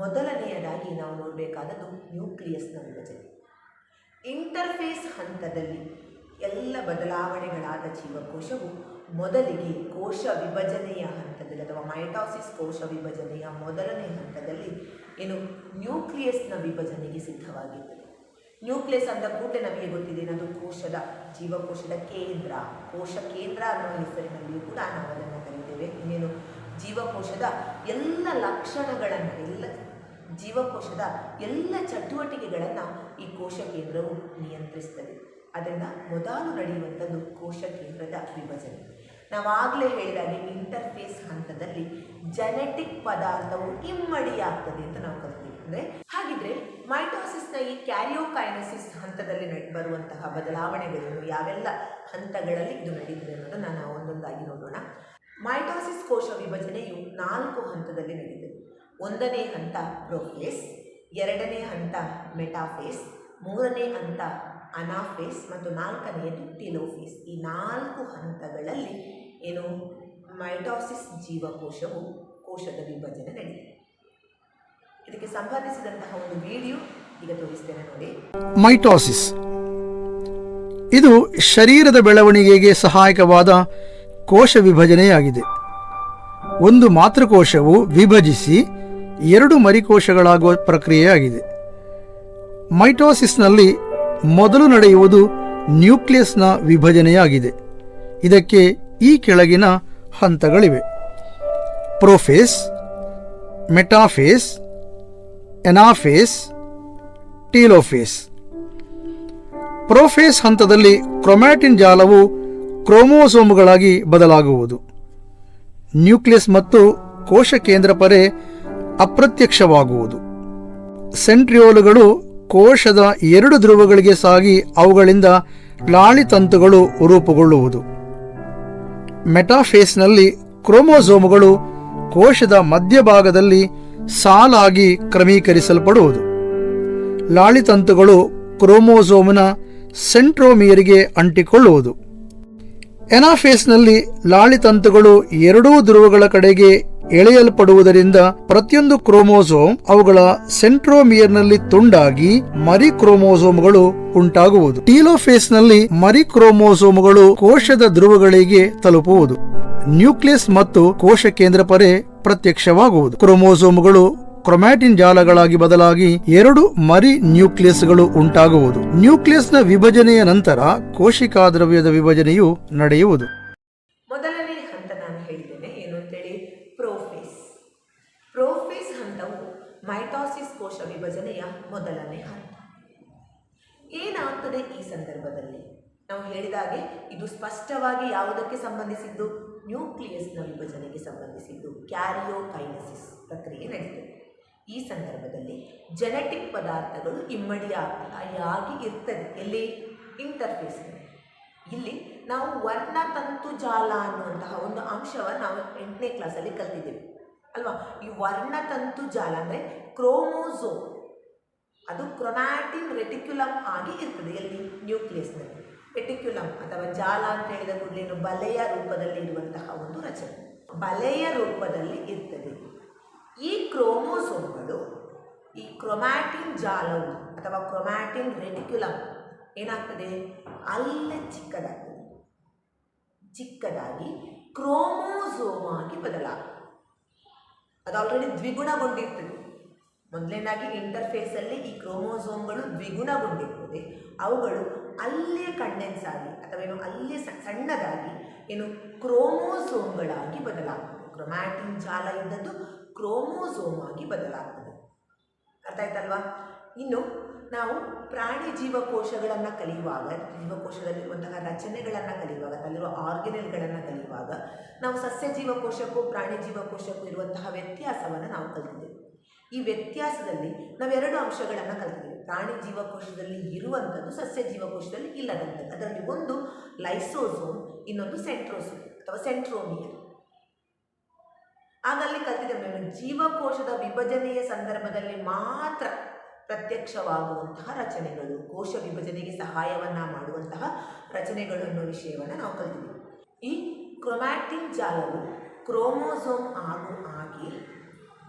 Speaker 1: ಮೊದಲನೆಯದಾಗಿ ನಾವು ನೋಡಬೇಕಾದದ್ದು ನ್ಯೂಕ್ಲಿಯಸ್ನ ವಿಭಜನೆ. ಇಂಟರ್ಫೇಸ್ ಹಂತದಲ್ಲಿ ಎಲ್ಲ ಬದಲಾವಣೆಗಳಾದ ಜೀವಕೋಶವು ಮೊದಲಿಗೆ ಕೋಶ ವಿಭಜನೆಯ ಹಂತದಲ್ಲಿ ಅಥವಾ ಮೈಟಾಸಿಸ್ ಕೋಶ ವಿಭಜನೆಯ ಮೊದಲನೇ ಹಂತದಲ್ಲಿ ನ್ಯೂಕ್ಲಿಯಸ್ನ ವಿಭಜನೆಗೆ ಸಿದ್ಧವಾಗಿರ್ತದೆ. ನ್ಯೂಕ್ಲಿಯಸ್ ಅಂದ ಕೂಡಲೇ ನಮಗೆ ಗೊತ್ತಿದೆ, ಅದು ಜೀವಕೋಶದ ಕೇಂದ್ರ, ಕೋಶ ಕೇಂದ್ರ ಅನ್ನೋ ಹೆಸರಿನಲ್ಲಿಯೂ ಕೂಡ ನಾವು ಅದನ್ನು ಕರಿತೇವೆ. ಜೀವಕೋಶದ ಎಲ್ಲ ಲಕ್ಷಣಗಳನ್ನು, ಜೀವಕೋಶದ ಎಲ್ಲ ಚಟುವಟಿಕೆಗಳನ್ನು ಈ ಕೋಶ ಕೇಂದ್ರವು ನಿಯಂತ್ರಿಸ್ತದೆ. ಅದರಿಂದ ಮೊದಲು ನಡೆಯುವಂಥದ್ದು ಕೋಶ ಕೇಂದ್ರದ ವಿಭಜನೆ. ನಾವಾಗಲೇ ಹೇಳಿದಾಗೆ ಇಂಟರ್ಫೇಸ್ ಹಂತದಲ್ಲಿ ಜೆನೆಟಿಕ್ ಪದಾರ್ಥವು ಇಮ್ಮಡಿಯಾಗ್ತದೆ ಅಂತ ನಾವು ಕಲ್ತೀವಿ. ಹಾಗಿದ್ರೆ ಮೈಟಾಸಿಸ್ನ ಈ ಕ್ಯಾರಿಯೋಕೈನೆಸಿಸ್ ಹಂತದಲ್ಲಿ ಬರುವಂತಹ ಬದಲಾವಣೆಗಳನ್ನು ಯಾವೆಲ್ಲ ಹಂತಗಳಲ್ಲಿ ಇದು ನಡೆಯುತ್ತದೆ ಅನ್ನೋದನ್ನು ನಾವು ಒಂದೊಂದಾಗಿ ನೋಡೋಣ. ಮೈಟಾಸಿಸ್ ಕೋಶ ವಿಭಜನೆಯು 4 ಹಂತದಲ್ಲಿ ನಡೆಯುತ್ತದೆ. ಒಂದನೇ ಹಂತ ಪ್ರೊಫೇಸ್, ಎರಡನೇ ಹಂತ ಮೆಟಾಫೇಸ್, ಮೂರನೇ ಹಂತ ಅನಾಫೇಸ್ ಮತ್ತು ನಾಲ್ಕನೆಯದು ಟೆಲೋಫೇಸ್. ಈ 4 ಹಂತಗಳಲ್ಲಿ ಏನು ಮೈಟೋಸಿಸ್ ಜೀವಕೋಶವು ಕೋಶದ ವಿಭಜನೆ ನಡೆಯುತ್ತೆ. ಇದಕ್ಕೆ ಸಂಬಂಧಿಸಿದಂತಹ ಒಂದು ವಿಡಿಯೋ ಈಗ ತೋರಿಸ್ತೇನೆ ನೋಡಿ.
Speaker 2: ಮೈಟೋಸಿಸ್ ಇದು ಶರೀರದ ಬೆಳವಣಿಗೆಗೆ ಸಹಾಯಕವಾದ ಕೋಶ ವಿಭಜನೆಯಾಗಿದೆ. ಒಂದು ಮಾತೃಕೋಶವು ವಿಭಜಿಸಿ 2 ಮರಿಕೋಶಗಳಾಗುವ ಪ್ರಕ್ರಿಯೆಯಾಗಿದೆ. ಮೈಟೋಸಿಸ್ನಲ್ಲಿ ಮೊದಲು ನಡೆಯುವುದು ನ್ಯೂಕ್ಲಿಯಸ್ನ ವಿಭಜನೆಯಾಗಿದೆ. ಇದಕ್ಕೆ ಈ ಕೆಳಗಿನ ಹಂತಗಳಿವೆ: ಪ್ರೊಫೇಸ್, ಮೆಟಾಫೇಸ್, ಎನಾಫೇಸ್, ಟೀಲೋಫೇಸ್. ಪ್ರೊಫೇಸ್ ಹಂತದಲ್ಲಿ ಕ್ರೊಮ್ಯಾಟಿನ್ ಜಾಲವು ಕ್ರೋಮೋಸೋಮ್ಗಳಾಗಿ ಬದಲಾಗುವುದು. ನ್ಯೂಕ್ಲಿಯಸ್ ಮತ್ತು ಕೋಶ ಕೇಂದ್ರ ಪರೆ ಅಪ್ರತ್ಯಕ್ಷವಾಗುವುದು. ಸೆಂಟ್ರಿಯೋಲ್ಗಳು ಕೋಶದ 2 ಧ್ರುವಗಳಿಗೆ ಸಾಗಿ ಅವುಗಳಿಂದ ಲಾಳಿತಂತುಗಳು ರೂಪುಗೊಳ್ಳುವುದು. ಮೆಟಾಫೇಸ್ನಲ್ಲಿ ಕ್ರೋಮೋಸೋಮ್ಗಳು ಕೋಶದ ಮಧ್ಯಭಾಗದಲ್ಲಿ ಸಾಲಾಗಿ ಕ್ರಮೀಕರಿಸಲ್ಪಡುವುದು. ಲಾಳಿತಂತುಗಳು ಕ್ರೋಮೋಸೋಮ್ನ ಸೆಂಟ್ರೋಮಿಯರ್ಗೆ ಅಂಟಿಕೊಳ್ಳುವುದು. ಎನಾಫೇಸ್ನಲ್ಲಿ ಲಾಳಿತಂತುಗಳು 2 ಧ್ರುವಗಳ ಕಡೆಗೆ ಎಳೆಯಲ್ಪಡುವುದರಿಂದ ಪ್ರತಿಯೊಂದು ಕ್ರೋಮೋಸೋಮ್ ಅವುಗಳ ಸೆಂಟ್ರೋಮಿಯರ್ನಲ್ಲಿ ತುಂಡಾಗಿ ಮರಿ ಕ್ರೋಮೋಸೋಮ್ಗಳು ಉಂಟಾಗುವುದು. ಟೀಲೋಫೇಸ್ನಲ್ಲಿ ಮರಿ ಕ್ರೋಮೋಸೋಮ್ಗಳು ಕೋಶದ ಧ್ರುವಗಳಿಗೆ ತಲುಪುವುದು. ನ್ಯೂಕ್ಲಿಯಸ್ ಮತ್ತು ಕೋಶ ಕೇಂದ್ರ ಪರೆ ಪ್ರತ್ಯಕ್ಷವಾಗುವುದು. ಕ್ರೋಮೋಸೋಮ್ಗಳು ಕ್ರೊಮ್ಯಾಟಿನ್ ಜಾಲಗಳಾಗಿ ಬದಲಾಗಿ 2 ಮರಿ ನ್ಯೂಕ್ಲಿಯಸ್ಗಳು ಉಂಟಾಗುವುದು. ನ್ಯೂಕ್ಲಿಯಸ್ನ ವಿಭಜನೆಯ ನಂತರ ಕೋಶಿಕಾ ದ್ರವ್ಯದ ವಿಭಜನೆಯು ನಡೆಯುವುದು.
Speaker 1: ಮೊದಲನೇ ಹಂತ ನಾನು ಹೇಳಿದ್ದೇನೆ ಏನು ಅಂತೇಳಿ, ಪ್ರೊಫೇಸ್. ಪ್ರೊಫೇಸ್ ಹಂತವು ಮೈಟೋಸಿಸ್ ಕೋಶ ವಿಭಜನೆಯ ಮೊದಲನೇ ಹಂತ. ಏನಾಗ್ತದೆ ಈ ಸಂದರ್ಭದಲ್ಲಿ? ನಾವು ಹೇಳಿದಾಗೆ ಇದು ಸ್ಪಷ್ಟವಾಗಿ ಯಾವುದಕ್ಕೆ ಸಂಬಂಧಿಸಿದ್ದು? ನ್ಯೂಕ್ಲಿಯಸ್ನ ವಿಭಜನೆಗೆ ಸಂಬಂಧಿಸಿದ್ದು. ಕ್ಯಾರಿಯೋಕೈನೆಸಿಸ್ ಪ್ರಕ್ರಿಯೆ ನಡೀತದೆ. ಈ ಸಂದರ್ಭದಲ್ಲಿ ಜೆನೆಟಿಕ್ ಪದಾರ್ಥಗಳು ಇಮ್ಮಡಿಯಾಗಿ ಇರ್ತದೆ. ಎಲ್ಲಿ? ಇಂಟರ್ಫೇಸ್ನಲ್ಲಿ. ಇಲ್ಲಿ ನಾವು ವರ್ಣತಂತು ಜಾಲ ಅನ್ನುವಂತಹ ಒಂದು ಅಂಶವನ್ನು ನಾವು 8ನೇ ಕ್ಲಾಸಲ್ಲಿ ಕಲ್ತಿದ್ದೇವೆ ಅಲ್ವಾ? ಈ ವರ್ಣತಂತು ಜಾಲ ಅಂದರೆ ಕ್ರೋಮೋಸೋಮ್, ಅದು ಕ್ರೊಮ್ಯಾಟಿನ್ ರೆಟಿಕ್ಯುಲಮ್ ಆಗಿ ಇರ್ತದೆ. ಎಲ್ಲಿ? ನ್ಯೂಕ್ಲಿಯಸ್ನಲ್ಲಿ. ರೆಟಿಕ್ಯುಲಮ್ ಅಥವಾ ಜಾಲ ಅಂತ ಹೇಳಿದ ಕೂಡಲೇನು ಬಲೆಯ ರೂಪದಲ್ಲಿ ಇರುವಂತಹ ಒಂದು ರಚನೆ, ಬಲೆಯ ರೂಪದಲ್ಲಿ ಇರ್ತದೆ. ಈ ಕ್ರೋಮೋಸೋಮ್ಗಳು ಈ ಕ್ರೊಮ್ಯಾಟಿನ್ ಜಾಲವು ಅಥವಾ ಕ್ರೊಮ್ಯಾಟಿನ್ ರೆಟಿಕ್ಯುಲಮ್ ಏನಾಗ್ತದೆ? ಅಲ್ಲೇ ಚಿಕ್ಕದಾಗಿ ಕ್ರೋಮೋಸೋಮ್ ಆಗಿ ಬದಲಾಗ್ತದೆ. ಅದು ಆಲ್ರೆಡಿ ದ್ವಿಗುಣಗೊಂಡಿರ್ತದೆ. ಮೊದಲನೇದಾಗಿ ಇಂಟರ್ಫೇಸಲ್ಲಿ ಈ ಕ್ರೋಮೋಸೋಮ್ಗಳು ದ್ವಿಗುಣಗೊಂಡಿರ್ತದೆ. ಅವುಗಳು ಅಲ್ಲೇ ಕಂಡೆನ್ಸ್ ಆಗಿ ಅಥವಾ ಏನು ಅಲ್ಲೇ ಸಣ್ಣದಾಗಿ ಏನು ಕ್ರೋಮೋಸೋಮ್ಗಳಾಗಿ ಬದಲಾಗ್ತದೆ. ಕ್ರೊಮ್ಯಾಟಿನ್ ಜಾಲ ಇದ್ದದ್ದು ಕ್ರೋಮೋಸೋಮ್ ಆಗಿ ಬದಲಾಗ್ತದೆ. ಅರ್ಥ ಆಯ್ತಲ್ವಾ? ಇನ್ನು ನಾವು ಪ್ರಾಣಿ ಜೀವಕೋಶಗಳನ್ನು ಕಲಿಯುವಾಗ, ಜೀವಕೋಶದಲ್ಲಿರುವಂತಹ ರಚನೆಗಳನ್ನು ಕಲಿಯುವಾಗ, ಅಲ್ಲಿರುವ ಆರ್ಗನೆಲ್ಗಳನ್ನು ಕಲಿಯುವಾಗ ನಾವು ಸಸ್ಯ ಜೀವಕೋಶಕ್ಕೂ ಪ್ರಾಣಿ ಜೀವಕೋಶಕ್ಕೂ ಇರುವಂತಹ ವ್ಯತ್ಯಾಸವನ್ನು ನಾವು ಕಲಿತಿದ್ದೇವೆ. ಈ ವ್ಯತ್ಯಾಸದಲ್ಲಿ ನಾವು 2 ಅಂಶಗಳನ್ನು ಕಲಿತಿದ್ದೇವೆ. ಪ್ರಾಣಿ ಜೀವಕೋಶದಲ್ಲಿ ಇರುವಂಥದ್ದು ಸಸ್ಯ ಜೀವಕೋಶದಲ್ಲಿ ಇಲ್ಲದಂಥದ್ದು. ಅದರಲ್ಲಿ ಒಂದು ಲೈಸೋಸೋಮ್, ಇನ್ನೊಂದು ಸೆಂಟ್ರೋಸೋಮ್ ಅಥವಾ ಸೆಂಟ್ರೋಮಿಯರ್. ಆಗಲ್ಲಿ ಕಲಿತಿದ್ದೇವೆ ಜೀವಕೋಶದ ವಿಭಜನೆಯ ಸಂದರ್ಭದಲ್ಲಿ ಮಾತ್ರ ಪ್ರತ್ಯಕ್ಷವಾಗುವಂತಹ ರಚನೆಗಳು, ಕೋಶ ವಿಭಜನೆಗೆ ಸಹಾಯವನ್ನು ಮಾಡುವಂತಹ ರಚನೆಗಳು ಅನ್ನೋ ವಿಷಯವನ್ನು ನಾವು ಕಲಿತಿದ್ದೇವೆ. ಈ ಕ್ರೊಮ್ಯಾಟಿನ್ ಜಾಲವು ಕ್ರೋಮೋಸೋಮ್ ಆಗಿ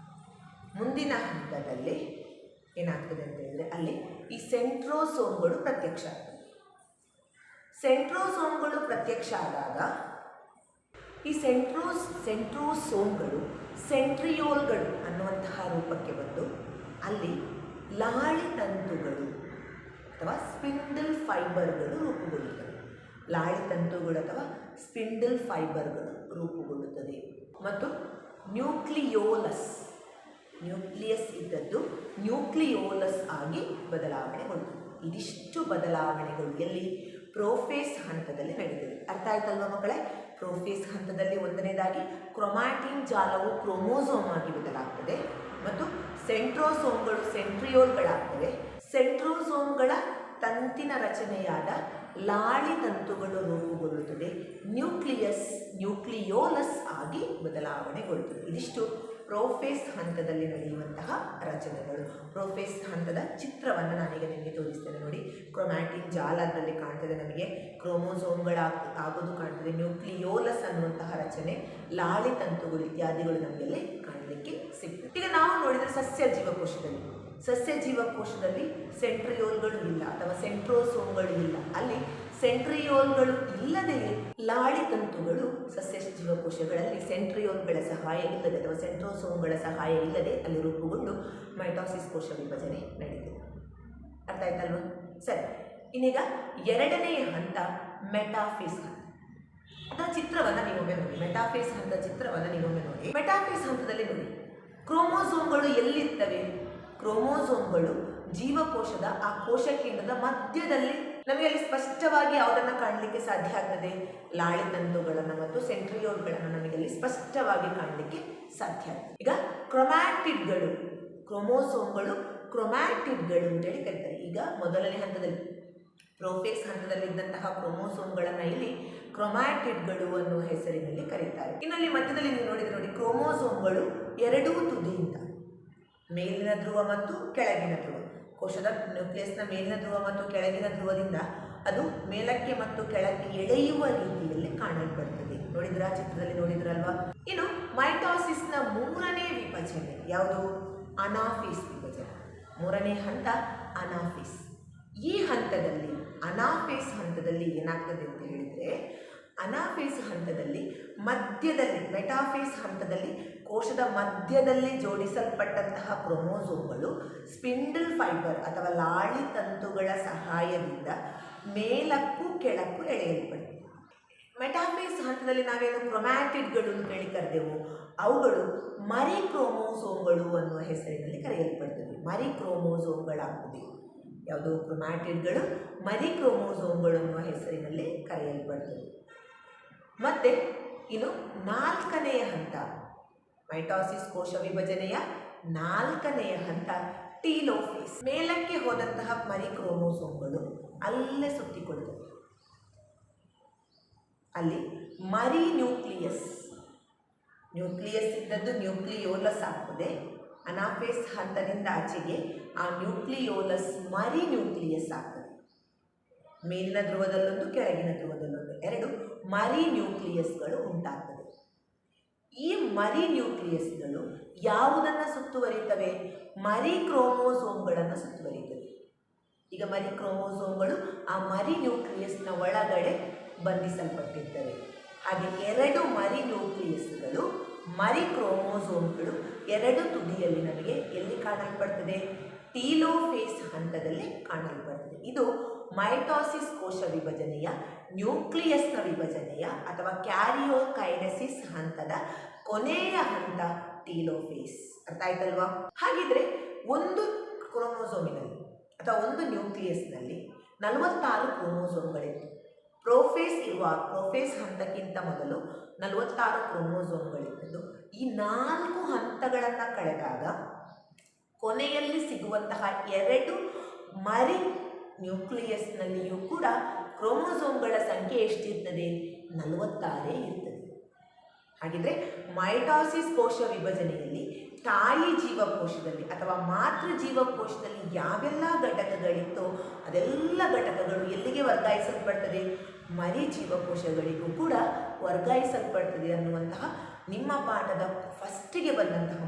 Speaker 1: ಮುಂದಿನ ಹಂತದಲ್ಲಿ ಏನಾಗ್ತದೆ ಅಂತ ಹೇಳಿದರೆ ಅಲ್ಲಿ ಈ ಸೆಂಟ್ರೋಸೋಮ್ಗಳು ಪ್ರತ್ಯಕ್ಷ ಆಗ್ತದೆ. ಸೆಂಟ್ರೋಸೋಮ್ಗಳು ಪ್ರತ್ಯಕ್ಷ ಆದಾಗ ಈ ಸೆಂಟ್ರೋಸೋಮ್ಗಳು ಸೆಂಟ್ರಿಯೋಲ್ಗಳು ಅನ್ನುವಂತಹ ರೂಪಕ್ಕೆ ಬಂದು ಅಲ್ಲಿ ಲಾಳಿತಂತುಗಳು ಅಥವಾ ಸ್ಪಿಂಡಲ್ ಫೈಬರ್ಗಳು ರೂಪುಗೊಳ್ಳುತ್ತವೆ. ಲಾಳಿತಂತುಗಳು ಅಥವಾ ಸ್ಪಿಂಡಲ್ ಫೈಬರ್ಗಳು ರೂಪುಗೊಳ್ಳುತ್ತದೆ. ಮತ್ತು ನ್ಯೂಕ್ಲಿಯೋಲಸ್, ನ್ಯೂಕ್ಲಿಯಸ್ ಇದ್ದದ್ದು ನ್ಯೂಕ್ಲಿಯೋಲಸ್ ಆಗಿ ಬದಲಾವಣೆಗೊಳ್ಳುತ್ತದೆ. ಇದಿಷ್ಟು ಬದಲಾವಣೆಗಳು ಎಲ್ಲಿ? ಪ್ರೊಫೇಸ್ ಹಂತದಲ್ಲಿ ನಡೀತದೆ. ಅರ್ಥ ಆಯ್ತಲ್ವ ಮಕ್ಕಳೇ? ಪ್ರೊಫೇಸ್ ಹಂತದಲ್ಲಿ ಒಂದನೇದಾಗಿ ಕ್ರೊಮ್ಯಾಟಿನ್ ಜಾಲವು ಕ್ರೋಮೋಸೋಮ್ ಆಗಿ ಬದಲಾಗ್ತದೆ ಮತ್ತು ಸೆಂಟ್ರೋಸೋಮ್ಗಳು ಸೆಂಟ್ರಿಯೋಲ್ಗಳಾಗ್ತವೆ. ಸೆಂಟ್ರೋಸೋಮ್ಗಳ ತಂತಿನ ರಚನೆಯಾದ ಲಾಳಿತಂತುಗಳು ರೂಪುಗೊಳ್ಳುತ್ತದೆ. ನ್ಯೂಕ್ಲಿಯೋಲಸ್ ಆಗಿ ಬದಲಾವಣೆಗೊಳ್ಳುತ್ತದೆ. ಇದಿಷ್ಟು ಪ್ರೋಫೇಸ್ ಹಂತದಲ್ಲಿ ನಡೆಯುವಂತಹ ರಚನೆಗಳು. ಪ್ರೋಫೇಸ್ ಹಂತದ ಚಿತ್ರವನ್ನು ನಾನೀಗ ನಿಮಗೆ ತೋರಿಸ್ತೇನೆ ನೋಡಿ. ಕ್ರೊಮ್ಯಾಟಿನ್ ಜಾಲ ಅದರಲ್ಲಿ ಕಾಣ್ತದೆ, ನಮಗೆ ಆಗೋದು ಕಾಣ್ತದೆ, ನ್ಯೂಕ್ಲಿಯೋಲಸ್ ಅನ್ನುವಂತಹ ರಚನೆ, ಲಾಳಿತಂತುಗಳು ಇತ್ಯಾದಿಗಳು ನಮಗೆಲ್ಲಿ ಕಾಣಲಿಕ್ಕೆ ಸಿಗ್ತದೆ. ಈಗ ನಾವು ನೋಡಿದರೆ ಸಸ್ಯ ಜೀವಕೋಶದಲ್ಲಿ ಸೆಂಟ್ರಿಯೋಲ್ಗಳು ಇಲ್ಲ ಅಥವಾ ಸೆಂಟ್ರೋಸೋಮ್ಗಳು ಇಲ್ಲ. ಅಲ್ಲಿ ಸೆಂಟ್ರಿಯೋಲ್ಗಳು ಇಲ್ಲದೆಯೇ ಲಾಳಿತಂತುಗಳು ಸಸ್ಯ ಜೀವಕೋಶಗಳಲ್ಲಿ ಸೆಂಟ್ರಿಯೋಲ್ಗಳ ಸಹಾಯ ಇಲ್ಲದೆ ಅಥವಾ ಸೆಂಟ್ರೋಸೋಮ್ಗಳ ಸಹಾಯ ಇಲ್ಲದೆ ಅಲ್ಲಿ ರೂಪುಗೊಂಡು ಮೈಟೋಸಿಸ್ ಕೋಶ ವಿಭಜನೆ ನಡೀತದೆ. ಅರ್ಥ ಆಯ್ತಲ್ವ? ಸರಿ, ಇನ್ನೀಗ ಎರಡನೆಯ ಹಂತ ಮೆಟಾಫೇಸ್ ಹಂತ. ಅದರ ಚಿತ್ರವನ್ನು ನೀವೊಮ್ಮೆ ನೋಡಿ. ಮೆಟಾಫೇಸ್ ಹಂತ ಚಿತ್ರವನ್ನು ನೀವೊಮ್ಮೆ ನೋಡಿ. ಮೆಟಾಫೇಸ್ ಹಂತದಲ್ಲಿ ನೋಡಿ, ಕ್ರೋಮೋಸೋಮ್ಗಳು ಎಲ್ಲಿರ್ತವೆ? ಕ್ರೋಮೋಸೋಮ್ಗಳು ಜೀವಕೋಶದ ಆ ಕೋಶ ಕೇಂದ್ರದ ಮಧ್ಯದಲ್ಲಿ ನಮಗೆ ಅಲ್ಲಿ ಸ್ಪಷ್ಟವಾಗಿ ಯಾವುದನ್ನು ಕಾಣಲಿಕ್ಕೆ ಸಾಧ್ಯ ಆಗ್ತದೆ? ಲಾಳಿತಂತುಗಳನ್ನು ಮತ್ತು ಸೆಂಟ್ರಿಯೋಲ್ಗಳನ್ನು ನಮಗೆ ಅಲ್ಲಿ ಸ್ಪಷ್ಟವಾಗಿ ಕಾಣಲಿಕ್ಕೆ ಸಾಧ್ಯ ಆಗ್ತದೆ. ಈಗ ಕ್ರೊಮ್ಯಾಟಿಡ್ಗಳು, ಕ್ರೋಮೋಸೋಮ್ಗಳು ಕ್ರೊಮ್ಯಾಟಿಡ್ಗಳು ಅಂತೇಳಿ ಕರೀತಾರೆ. ಈಗ ಮೊದಲನೇ ಹಂತದಲ್ಲಿ ಪ್ರೋಫೇಸ್ ಹಂತದಲ್ಲಿದ್ದಂತಹ ಕ್ರೋಮೋಸೋಮ್ಗಳನ್ನು ಇಲ್ಲಿ ಕ್ರೊಮ್ಯಾಟಿಡ್ಗಳು ಅನ್ನುವ ಹೆಸರಿನಲ್ಲಿ ಕರೀತಾರೆ. ಇನ್ನಲ್ಲಿ ಮಧ್ಯದಲ್ಲಿ ನೀವು ನೋಡಿದ್ರೆ ನೋಡಿ, ಕ್ರೋಮೋಸೋಮ್ಗಳು ಎರಡೂ ತುದಿಯಿಂದ ಮೇಲಿನ ಧ್ರುವ ಮತ್ತು ಕೆಳಗಿನ ಧ್ರುವ, ಕೋಶದ ನ್ಯೂಕ್ಲಿಯಸ್ನ ಮೇಲಿನ ಧ್ರುವ ಮತ್ತು ಕೆಳಗಿನ ಧ್ರುವದಿಂದ ಅದು ಮೇಲಕ್ಕೆ ಮತ್ತು ಕೆಳಕ್ಕೆ ಎಳೆಯುವ ರೀತಿಯಲ್ಲಿ ಕಾಣಲ್ಪಡ್ತದೆ. ನೋಡಿದ್ರ ಚಿತ್ರದಲ್ಲಿ ನೋಡಿದ್ರಲ್ವಾ? ಇನ್ನು ಮೈಟೋಸಿಸ್ನ ಮೂರನೇ ವಿಭಜನೆ ಯಾವುದು? ಅನಾಫೇಸ್ ವಿಭಜನೆ. ಮೂರನೇ ಹಂತ ಅನಾಫೇಸ್. ಈ ಹಂತದಲ್ಲಿ ಅನಾಫೇಸ್ ಹಂತದಲ್ಲಿ ಏನಾಗ್ತದೆ ಅಂತ ಹೇಳಿದರೆ, ಅನಾಫೇಸ್ ಹಂತದಲ್ಲಿ ಮಧ್ಯದಲ್ಲಿ, ಮೆಟಾಫೇಸ್ ಹಂತದಲ್ಲಿ ಕೋಶದ ಮಧ್ಯದಲ್ಲಿ ಜೋಡಿಸಲ್ಪಟ್ಟಂತಹ ಕ್ರೋಮೋಸೋಮ್ಗಳು ಸ್ಪಿಂಡಲ್ ಫೈಬರ್ ಅಥವಾ ಲಾಳಿತಂತುಗಳ ಸಹಾಯದಿಂದ ಮೇಲಕ್ಕೂ ಕೆಳಕ್ಕೂ ಎಳೆಯಲ್ಪಡುತ್ತವೆ. ಮೆಟಾಫೇಸ್ ಹಂತದಲ್ಲಿ ನಾವೇನು ಕ್ರೊಮ್ಯಾಟಿಡ್ಗಳು ಅಂತ ಹೇಳಿ ಕರೆದೆವು, ಅವುಗಳು ಮರಿ ಕ್ರೋಮೋಸೋಮ್ಗಳು ಅನ್ನುವ ಹೆಸರಿನಲ್ಲಿ ಕರೆಯಲ್ಪಡ್ತವೆ. ಮರಿ ಕ್ರೋಮೋಸೋಮ್ಗಳಾಗುತ್ತದೆ. ಯಾವುದು? ಕ್ರೊಮ್ಯಾಟಿಡ್ಗಳು ಮರಿ ಕ್ರೋಮೋಸೋಮ್ಗಳು ಅನ್ನುವ ಹೆಸರಿನಲ್ಲಿ ಕರೆಯಲ್ಪಡ್ತವೆ. ಮತ್ತೆ ಇನ್ನು ನಾಲ್ಕನೆಯ ಹಂತ, ಮೈಟೋಸಿಸ್ ಕೋಶ ವಿಭಜನೆಯ ನಾಲ್ಕನೆಯ ಹಂತ ಟೀಲೋಫೇಸ್. ಮೇಲಕ್ಕೆ ಹೋದಂತಹ ಮರಿ ಕ್ರೋಮೋಸೋಮ್ಗಳು ಅಲ್ಲೇ ಸುತ್ತಿಕೊಳ್ಳುತ್ತವೆ. ಅಲ್ಲಿ ಮರಿ ನ್ಯೂಕ್ಲಿಯಸ್ ಇದ್ದದ್ದು ನ್ಯೂಕ್ಲಿಯೋಲಸ್ ಆಗ್ತದೆ. ಅನಾಫೇಸ್ ಹಂತದಿಂದ ಆಚೆಗೆ ಆ ನ್ಯೂಕ್ಲಿಯೋಲಸ್ ಮರಿ ನ್ಯೂಕ್ಲಿಯಸ್ ಆಗ್ತದೆ. ಮೇಲಿನ ಧ್ರುವದಲ್ಲೊಂದು, ಕೆಳಗಿನ ಧ್ರುವದಲ್ಲೊಂದು, ಎರಡು ಮರಿ ನ್ಯೂಕ್ಲಿಯಸ್ಗಳು ಉಂಟಾಗ್ತದೆ. ಈ ಮರಿ ನ್ಯೂಕ್ಲಿಯಸ್ಗಳು ಯಾವುದನ್ನು ಸುತ್ತುವರಿತವೆ? ಮರಿ ಕ್ರೋಮೋಸೋಮ್ಗಳನ್ನು ಸುತ್ತುವರಿತವೆ. ಈಗ ಮರಿ ಕ್ರೋಮೋಸೋಮ್ಗಳು ಆ ಮರಿ ನ್ಯೂಕ್ಲಿಯಸ್ನ ಒಳಗಡೆ ಬಂಧಿಸಲ್ಪಟ್ಟಿರ್ತವೆ. ಹಾಗೆ ಎರಡು ಮರಿ ನ್ಯೂಕ್ಲಿಯಸ್ಗಳು, ಮರಿ ಕ್ರೋಮೋಸೋಮ್ಗಳು ಎರಡು ತುದಿಯಲ್ಲಿ ನಮಗೆ ಎಲ್ಲಿ ಕಾಣಲ್ಪಡ್ತದೆ? ಟೀಲೋಫೇಸ್ ಹಂತದಲ್ಲಿ ಕಾಣಲ್ಪಡ್ತದೆ. ಇದು ಮೈಟೋಸಿಸ್ ಕೋಶ ವಿಭಜನೆಯ ನ್ಯೂಕ್ಲಿಯಸ್ನ ವಿಭಜನೆಯ ಅಥವಾ ಕ್ಯಾರಿಯೋಕೈನೆಸಿಸ್ ಹಂತದ ಕೊನೆಯ ಹಂತ ಟೀಲೋಫೇಸ್. ಅರ್ಥ ಆಯ್ತಲ್ವಾ? ಹಾಗಿದ್ರೆ ಒಂದು ಕ್ರೋಮೋಸೋಮಿನಲ್ಲಿ ಅಥವಾ ಒಂದು ನ್ಯೂಕ್ಲಿಯಸ್ನಲ್ಲಿ 46 ಕ್ರೋಮೋಸೋಮ್ಗಳಿತ್ತು. ಪ್ರೋಫೇಸ್ ಹಂತಕ್ಕಿಂತ ಮೊದಲು 46 ಕ್ರೋಮೋಸೋಮ್ಗಳಿದ್ದು, ಈ 4 ಹಂತಗಳನ್ನು ಕಳೆದಾಗ ಕೊನೆಯಲ್ಲಿ ಸಿಗುವಂತಹ ಎರಡು ಮರಿ ನ್ಯೂಕ್ಲಿಯಸ್ನಲ್ಲಿಯೂ ಕೂಡ ಕ್ರೋಮೋಸೋಮ್ಗಳ ಸಂಖ್ಯೆ ಎಷ್ಟಿರ್ತದೆ? 46 ಇರ್ತದೆ. ಹಾಗಿದ್ರೆ ಮೈಟೋಸಿಸ್ ಕೋಶ ವಿಭಜನೆಯಲ್ಲಿ ತಾಯಿ ಜೀವಕೋಶದಲ್ಲಿ ಅಥವಾ ಮಾತೃ ಜೀವಕೋಶದಲ್ಲಿ ಯಾವೆಲ್ಲ ಘಟಕಗಳಿತ್ತೋ ಅದೆಲ್ಲ ಘಟಕಗಳು ಎಲ್ಲಿಗೆ ವರ್ಗಾಯಿಸಲ್ಪಡ್ತದೆ? ಮರಿ ಜೀವಕೋಶಗಳಿಗೂ ಕೂಡ ವರ್ಗಾಯಿಸಲ್ಪಡ್ತದೆ ಅನ್ನುವಂತಹ ನಿಮ್ಮ ಪಾಠದ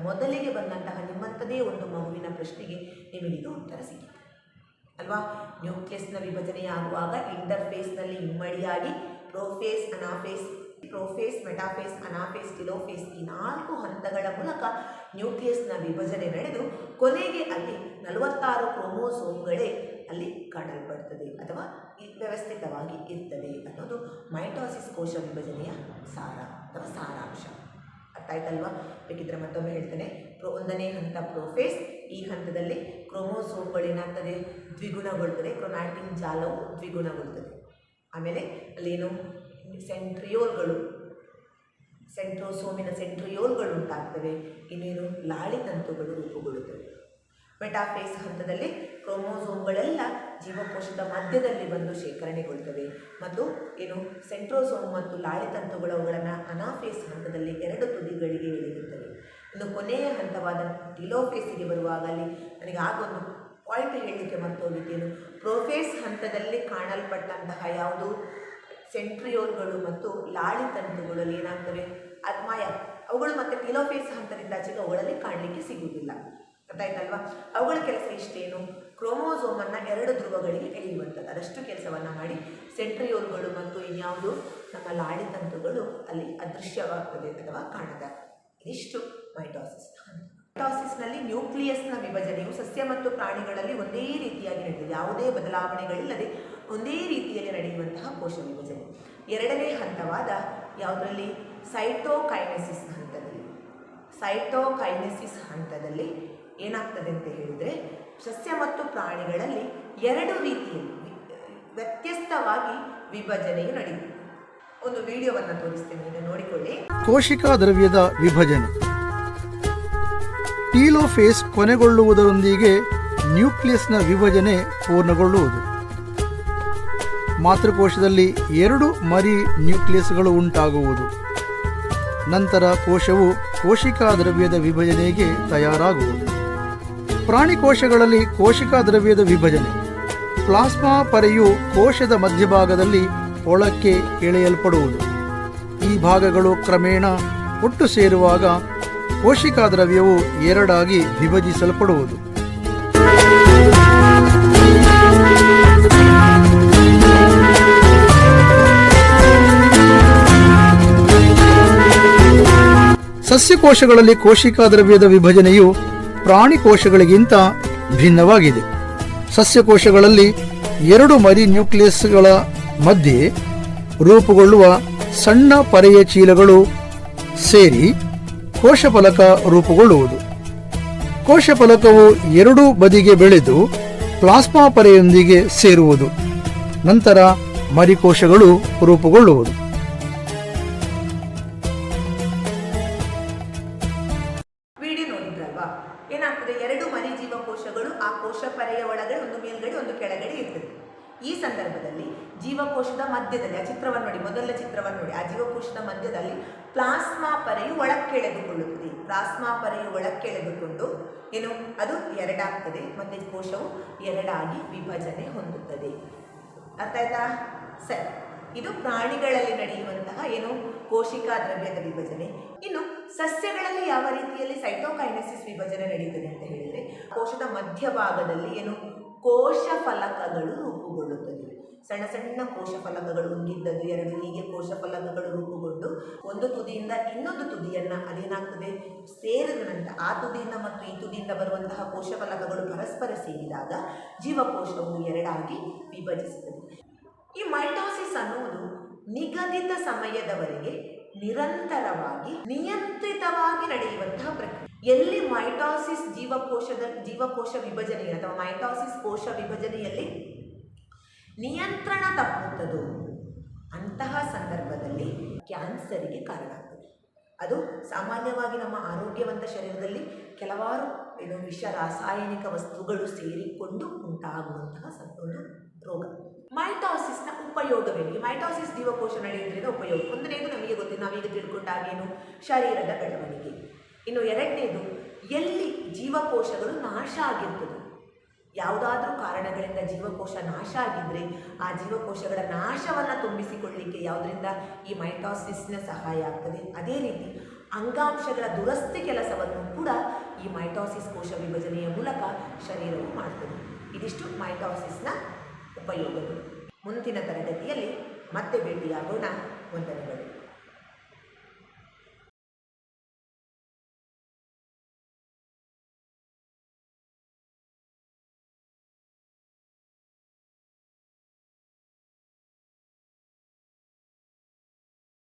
Speaker 1: ಮೊದಲಿಗೆ ಬಂದಂತಹ ನಿಮ್ಮಂಥದೇ ಒಂದು ಮಗುವಿನ ಪ್ರಶ್ನೆಗೆ ನಿಮಗಿದು ಉತ್ತರ ಸಿಕ್ಕಿದೆ ಅಲ್ವಾ? ನ್ಯೂಕ್ಲಿಯಸ್ನ ವಿಭಜನೆಯಾಗುವಾಗ ಇಂಟರ್ಫೇಸ್ನಲ್ಲಿ ಇಮ್ಮಡಿಯಾಗಿ ಪ್ರೋಫೇಸ್, ಮೆಟಾಫೇಸ್, ಅನಾಫೇಸ್, ಟೀಲೋಫೇಸ್ ಈ 4 ಹಂತಗಳ ಮೂಲಕ ನ್ಯೂಕ್ಲಿಯಸ್ನ ವಿಭಜನೆ ನಡೆದು ಕೊನೆಗೆ ಅಲ್ಲಿ 46 ಕ್ರೋಮೋಸೋಮ್ಗಳೇ ಅಲ್ಲಿ ಕಾಣಲ್ಪಡ್ತದೆ ಅಥವಾ ವ್ಯವಸ್ಥಿತವಾಗಿ ಇರ್ತದೆ ಅನ್ನೋದು ಮೈಟೋಸಿಸ್ ಕೋಶ ವಿಭಜನೆಯ ಸಾರ ಅಥವಾ ಸಾರಾಂಶ. ಅರ್ಥ ಆಯ್ತಲ್ವಾ? ಬೇಕಿದ್ರೆ ಮತ್ತೊಮ್ಮೆ ಹೇಳ್ತೇನೆ. ಒಂದನೇ ಹಂತ ಪ್ರೋಫೇಸ್. ಈ ಹಂತದಲ್ಲಿ ಕ್ರೋಮೋಸೋಮ್ಗಳೇನಾಗ್ತದೆ? ದ್ವಿಗುಣಗೊಳ್ತದೆ. ಕ್ರೊಮ್ಯಾಟಿನ್ ಜಾಲವು ದ್ವಿಗುಣಗೊಳ್ತದೆ. ಆಮೇಲೆ ಅಲ್ಲೇನು ಸೆಂಟ್ರೋಸೋಮಿನ ಸೆಂಟ್ರಿಯೋಲ್ಗಳು ಉಂಟಾಗ್ತವೆ. ಇನ್ನೇನು ಲಾಳಿತಂತುಗಳು ರೂಪುಗೊಳ್ಳುತ್ತವೆ. ಮೆಟಾಫೇಸ್ ಹಂತದಲ್ಲಿ ಕ್ರೋಮೋಸೋಮ್ಗಳೆಲ್ಲ ಜೀವಕೋಶದ ಮಧ್ಯದಲ್ಲಿ ಬಂದು ಶೇಖರಣೆಗೊಳ್ತವೆ ಮತ್ತು ಏನು ಸೆಂಟ್ರೋಸೋಮ್ ಮತ್ತು ಲಾಳಿತಂತುಗಳು ಅವುಗಳನ್ನು ಅನಾಫೇಸ್ ಹಂತದಲ್ಲಿ ಎರಡು ತುದಿಗಳಿಗೆ ಎಳೆಯುತ್ತವೆ. ಇನ್ನು ಕೊನೆಯ ಹಂತವಾದ ಟಿಲೋಫೇಸಿಗೆ ಬರುವಾಗ ಅಲ್ಲಿ ನನಗೆ ಆಗೊಂದು ಪಾಯಿಂಟ್ ಹೇಳಲಿಕ್ಕೆ ಮರ್ತೋಗಿದ್ದೇನು, ಪ್ರೋಫೇಸ್ ಹಂತದಲ್ಲಿ ಕಾಣಲ್ಪಟ್ಟಂತಹ ಯಾವುದು ಸೆಂಟ್ರಿಯೋಲ್ಗಳು ಮತ್ತು ಲಾಳಿತಂತುಗಳಲ್ಲಿ ಏನಾಗ್ತವೆ ಅದ್ಮಾಯ ಅವುಗಳು ಮತ್ತೆ ಟಿಲೋಫೇಸ್ ಹಂತದಿಂದಾಚೆಗೆ ಅವುಗಳಲ್ಲಿ ಕಾಣಲಿಕ್ಕೆ ಸಿಗುವುದಿಲ್ಲ. ಗೊತ್ತಾಯ್ತಲ್ವಾ? ಅವುಗಳ ಕೆಲಸ ಇಷ್ಟೇನು, ಕ್ರೋಮೋಸೋಮನ್ನು 2 ಧ್ರುವಗಳಿಗೆ ಎಳೆಯುವಂಥದ್ದು, ಅದಷ್ಟು ಕೆಲಸವನ್ನು ಮಾಡಿ ಸೆಂಟ್ರಿಯೋಲ್ಗಳು ಮತ್ತು ಇನ್ಯಾವುದು ನಮ್ಮ ಲಾಳಿತಂತುಗಳು ಅಲ್ಲಿ ಅದೃಶ್ಯವಾಗ್ತದೆ ಅಥವಾ ಕಾಣದ. ಇದಿಷ್ಟು ಮೈಟೋಸಿಸ್. ಮೈಟೋಸಿಸ್ನಲ್ಲಿ ನ್ಯೂಕ್ಲಿಯಸ್ನ ವಿಭಜನೆಯು ಸಸ್ಯ ಮತ್ತು ಪ್ರಾಣಿಗಳಲ್ಲಿ ಒಂದೇ ರೀತಿಯಾಗಿ ನಡೆಯುತ್ತದೆ, ಯಾವುದೇ ಬದಲಾವಣೆಗಳಿಲ್ಲದೆ ಒಂದೇ ರೀತಿಯಲ್ಲಿ ನಡೆಯುವಂತಹ ಕೋಶ ವಿಭಜನೆ. ಎರಡನೇ ಹಂತವಾದ ಯಾವುದರಲ್ಲಿ ಸೈಟೋಕೈನೆಸಿಸ್ ಹಂತದಲ್ಲಿ ಏನಾಗ್ತದೆ ಅಂತ ಹೇಳಿದರೆ ಸಸ್ಯ ಮತ್ತು ಪ್ರಾಣಿಗಳಲ್ಲಿ 2 ರೀತಿಯಲ್ಲಿ ವ್ಯತ್ಯಸ್ತವಾಗಿ ವಿಭಜನೆಯು ನಡೆಯುತ್ತದೆ. ಒಂದು ವಿಡಿಯೋವನ್ನು ತೋರಿಸ್ತೇನೆ, ಈಗ ನೋಡಿಕೊಳ್ಳಿ.
Speaker 2: ಕೋಶಿಕಾ ದ್ರವ್ಯದ ವಿಭಜನೆ. ಟೀಲೋಫೇಸ್ ಕೊನೆಗೊಳ್ಳುವುದರೊಂದಿಗೆ ನ್ಯೂಕ್ಲಿಯಸ್ನ ವಿಭಜನೆ ಪೂರ್ಣಗೊಳ್ಳುವುದು. ಮಾತೃಕೋಶದಲ್ಲಿ 2 ಮರಿ ನ್ಯೂಕ್ಲಿಯಸ್ಗಳು ಉಂಟಾಗುವುದು. ನಂತರ ಕೋಶವು ಕೋಶಿಕಾ ದ್ರವ್ಯದ ವಿಭಜನೆಗೆ ತಯಾರಾಗುವುದು. ಪ್ರಾಣಿ ಕೋಶಗಳಲ್ಲಿ ಕೋಶಿಕಾ ದ್ರವ್ಯದ ವಿಭಜನೆ. ಪ್ಲಾಸ್ಮಾ ಪೊರೆಯು ಕೋಶದ ಮಧ್ಯಭಾಗದಲ್ಲಿ ಒಳಕ್ಕೆ ಎಳೆಯಲ್ಪಡುವುದು. ಈ ಭಾಗಗಳು ಕ್ರಮೇಣ ಒಟ್ಟು ಸೇರುವಾಗ ಕೋಶಿಕಾ ದ್ರವ್ಯವು 2 ಆಗಿ ವಿಭಜಿಸಲ್ಪಡುವುದು. ಸಸ್ಯಕೋಶಗಳಲ್ಲಿ ಕೋಶಿಕಾ ದ್ರವ್ಯದ ವಿಭಜನೆಯು ಪ್ರಾಣಿ ಕೋಶಗಳಿಗಿಂತ ಭಿನ್ನವಾಗಿದೆ. ಸಸ್ಯಕೋಶಗಳಲ್ಲಿ 2 ಮರಿ ನ್ಯೂಕ್ಲಿಯಸ್ಗಳ ಮಧ್ಯೆ ರೂಪುಗೊಳ್ಳುವ ಸಣ್ಣ ಪರೆಯ ಚೀಲಗಳು ಸೇರಿ ಕೋಶಫಲಕ ರೂಪುಗೊಳ್ಳುವುದು. ಕೋಶಫಲಕವು 2 ಬದಿಗೆ ಬೆಳೆದು ಪ್ಲಾಸ್ಮಾ ಪೊರೆಯೊಂದಿಗೆ ಸೇರುವುದು. ನಂತರ ಮರಿಕೋಶಗಳು ರೂಪುಗೊಳ್ಳುವುದು.
Speaker 1: ವಿಡಿಯೋ ನೋಡಿದ್ರಲ್ವಾ? ಏನಾಗ್ತದೆ, 2 ಮರಿ ಜೀವಕೋಶಗಳು ಆ ಕೋಶ ಪರೆಯ ಒಳಗಡೆ ಒಂದು ಮೇಲ್ಗಡೆ ಒಂದು ಕೆಳಗಡೆ ಇರ್ತದೆ. ಈ ಸಂದರ್ಭದಲ್ಲಿ ಜೀವಕೋಶದ ಮಧ್ಯದಲ್ಲಿ, ಆ ಚಿತ್ರವನ್ನು ನೋಡಿ, ಮೊದಲ ಚಿತ್ರವನ್ನು ನೋಡಿ, ಆ ಜೀವಕೋಶದ ಮಧ್ಯದಲ್ಲಿ ಪ್ಲಾಸ್ಮಾ ಪೊರೆಯು ಒಳಕ್ಕೆಳೆದುಕೊಳ್ಳುತ್ತದೆ. ಪ್ಲಾಸ್ಮಾ ಪೊರೆಯು ಒಳಕ್ಕೆಳೆದುಕೊಂಡು ಏನು ಅದು 2 ಆಗ್ತದೆ, ಮತ್ತೆ ಕೋಶವು 2 ಆಗಿ ವಿಭಜನೆ ಹೊಂದುತ್ತದೆ. ಅರ್ಥ ಆಯ್ತಾ? ಸರಿ, ಇದು ಪ್ರಾಣಿಗಳಲ್ಲಿ ನಡೆಯುವಂತಹ ಏನು ಕೋಶಿಕಾ ದ್ರವ್ಯದ ವಿಭಜನೆ. ಇನ್ನು ಸಸ್ಯಗಳಲ್ಲಿ ಯಾವ ರೀತಿಯಲ್ಲಿ ಸೈಟೋಕೈನೆಸಿಸ್ ವಿಭಜನೆ ನಡೆಯುತ್ತದೆ ಅಂತ ಹೇಳಿದರೆ, ಕೋಶದ ಮಧ್ಯಭಾಗದಲ್ಲಿ ಏನು ಕೋಶ ಫಲಕಗಳು ರೂಪುಗೊಳ್ಳುತ್ತದೆ. ಸಣ್ಣ ಸಣ್ಣ ಕೋಶ ಫಲಕಗಳು ಹೊಂದಿದ್ದದ್ದು 2 ಹೀಗೆ ಕೋಶ ಫಲಕಗಳು ರೂಪುಗೊಂಡು ಒಂದು ತುದಿಯಿಂದ ಇನ್ನೊಂದು ತುದಿಯನ್ನು ಅದೇನಾಗ್ತದೆ ಸೇರಿದ ನಂತರ ಆ ತುದಿಯಿಂದ ಮತ್ತು ಈ ತುದಿಯಿಂದ ಬರುವಂತಹ ಕೋಶ ಫಲಕಗಳು ಪರಸ್ಪರ ಸೇರಿದಾಗ ಜೀವಕೋಶವು 2 ಆಗಿ ವಿಭಜಿಸುತ್ತದೆ. ಈ ಮೈಟೋಸಿಸ್ ಅನ್ನುವುದು ನಿಗದಿತ ಸಮಯದವರೆಗೆ ನಿರಂತರವಾಗಿ ನಿಯಂತ್ರಿತವಾಗಿ ನಡೆಯುವಂತಹ ಪ್ರಕ್ರಿಯೆ. ಎಲ್ಲಿ ಮೈಟೋಸಿಸ್ ಜೀವಕೋಶ ವಿಭಜನೆ ಅಥವಾ ಮೈಟೋಸಿಸ್ ಕೋಶ ವಿಭಜನೆಯಲ್ಲಿ ನಿಯಂತ್ರಣ ತಪ್ಪುತ್ತದೋ ಅಂತಹ ಸಂದರ್ಭದಲ್ಲಿ ಕ್ಯಾನ್ಸರಿಗೆ ಕಾರಣ ಆಗ್ತದೆ. ಅದು ಸಾಮಾನ್ಯವಾಗಿ ನಮ್ಮ ಆರೋಗ್ಯವಂತ ಶರೀರದಲ್ಲಿ ಕೆಲವಾರು ವಿಷ ರಾಸಾಯನಿಕ ವಸ್ತುಗಳು ಸೇರಿಕೊಂಡು ಉಂಟಾಗುವಂತಹ ಒಂದು ರೋಗ. ಮೈಟೋಸಿಸ್ನ ಉಪಯೋಗವೇನು? ಮೈಟೋಸಿಸ್ ಜೀವಕೋಶ ನಡೆಯುವುದರಿಂದ ಉಪಯೋಗ. ಒಂದನೇದು ನಮಗೆ ಗೊತ್ತಿದೆ, ನಾವೀಗ ತಿಳ್ಕೊಂಡಾಗೇನು ಶರೀರದ ಬೆಳವಣಿಗೆ. ಇನ್ನು ಎರಡನೇದು, ಎಲ್ಲಿ ಜೀವಕೋಶಗಳು ನಾಶ ಆಗಿರ್ತದೆ, ಯಾವುದಾದ್ರೂ ಕಾರಣಗಳಿಂದ ಜೀವಕೋಶ ನಾಶ ಆಗಿದ್ದರೆ ಆ ಜೀವಕೋಶಗಳ ನಾಶವನ್ನು ತುಂಬಿಸಿಕೊಳ್ಳಲಿಕ್ಕೆ ಯಾವುದರಿಂದ ಈ ಮೈಟೋಸಿಸ್ನ ಸಹಾಯ ಆಗ್ತದೆ. ಅದೇ ರೀತಿ ಅಂಗಾಂಶಗಳ ದುರಸ್ತಿ ಕೆಲಸವನ್ನು ಕೂಡ ಈ ಮೈಟೋಸಿಸ್ ಕೋಶ ವಿಭಜನೆಯ ಮೂಲಕ ಶರೀರವು ಮಾಡ್ತದೆ. ಇದಿಷ್ಟು ಮೈಟೋಸಿಸ್ನ ಉಪಯೋಗಗಳು. ಮುಂದಿನ ತರಗತಿಯಲ್ಲಿ ಮತ್ತೆ ಭೇಟಿಯಾಗೋಣ. ವಂದನೆಗಳು.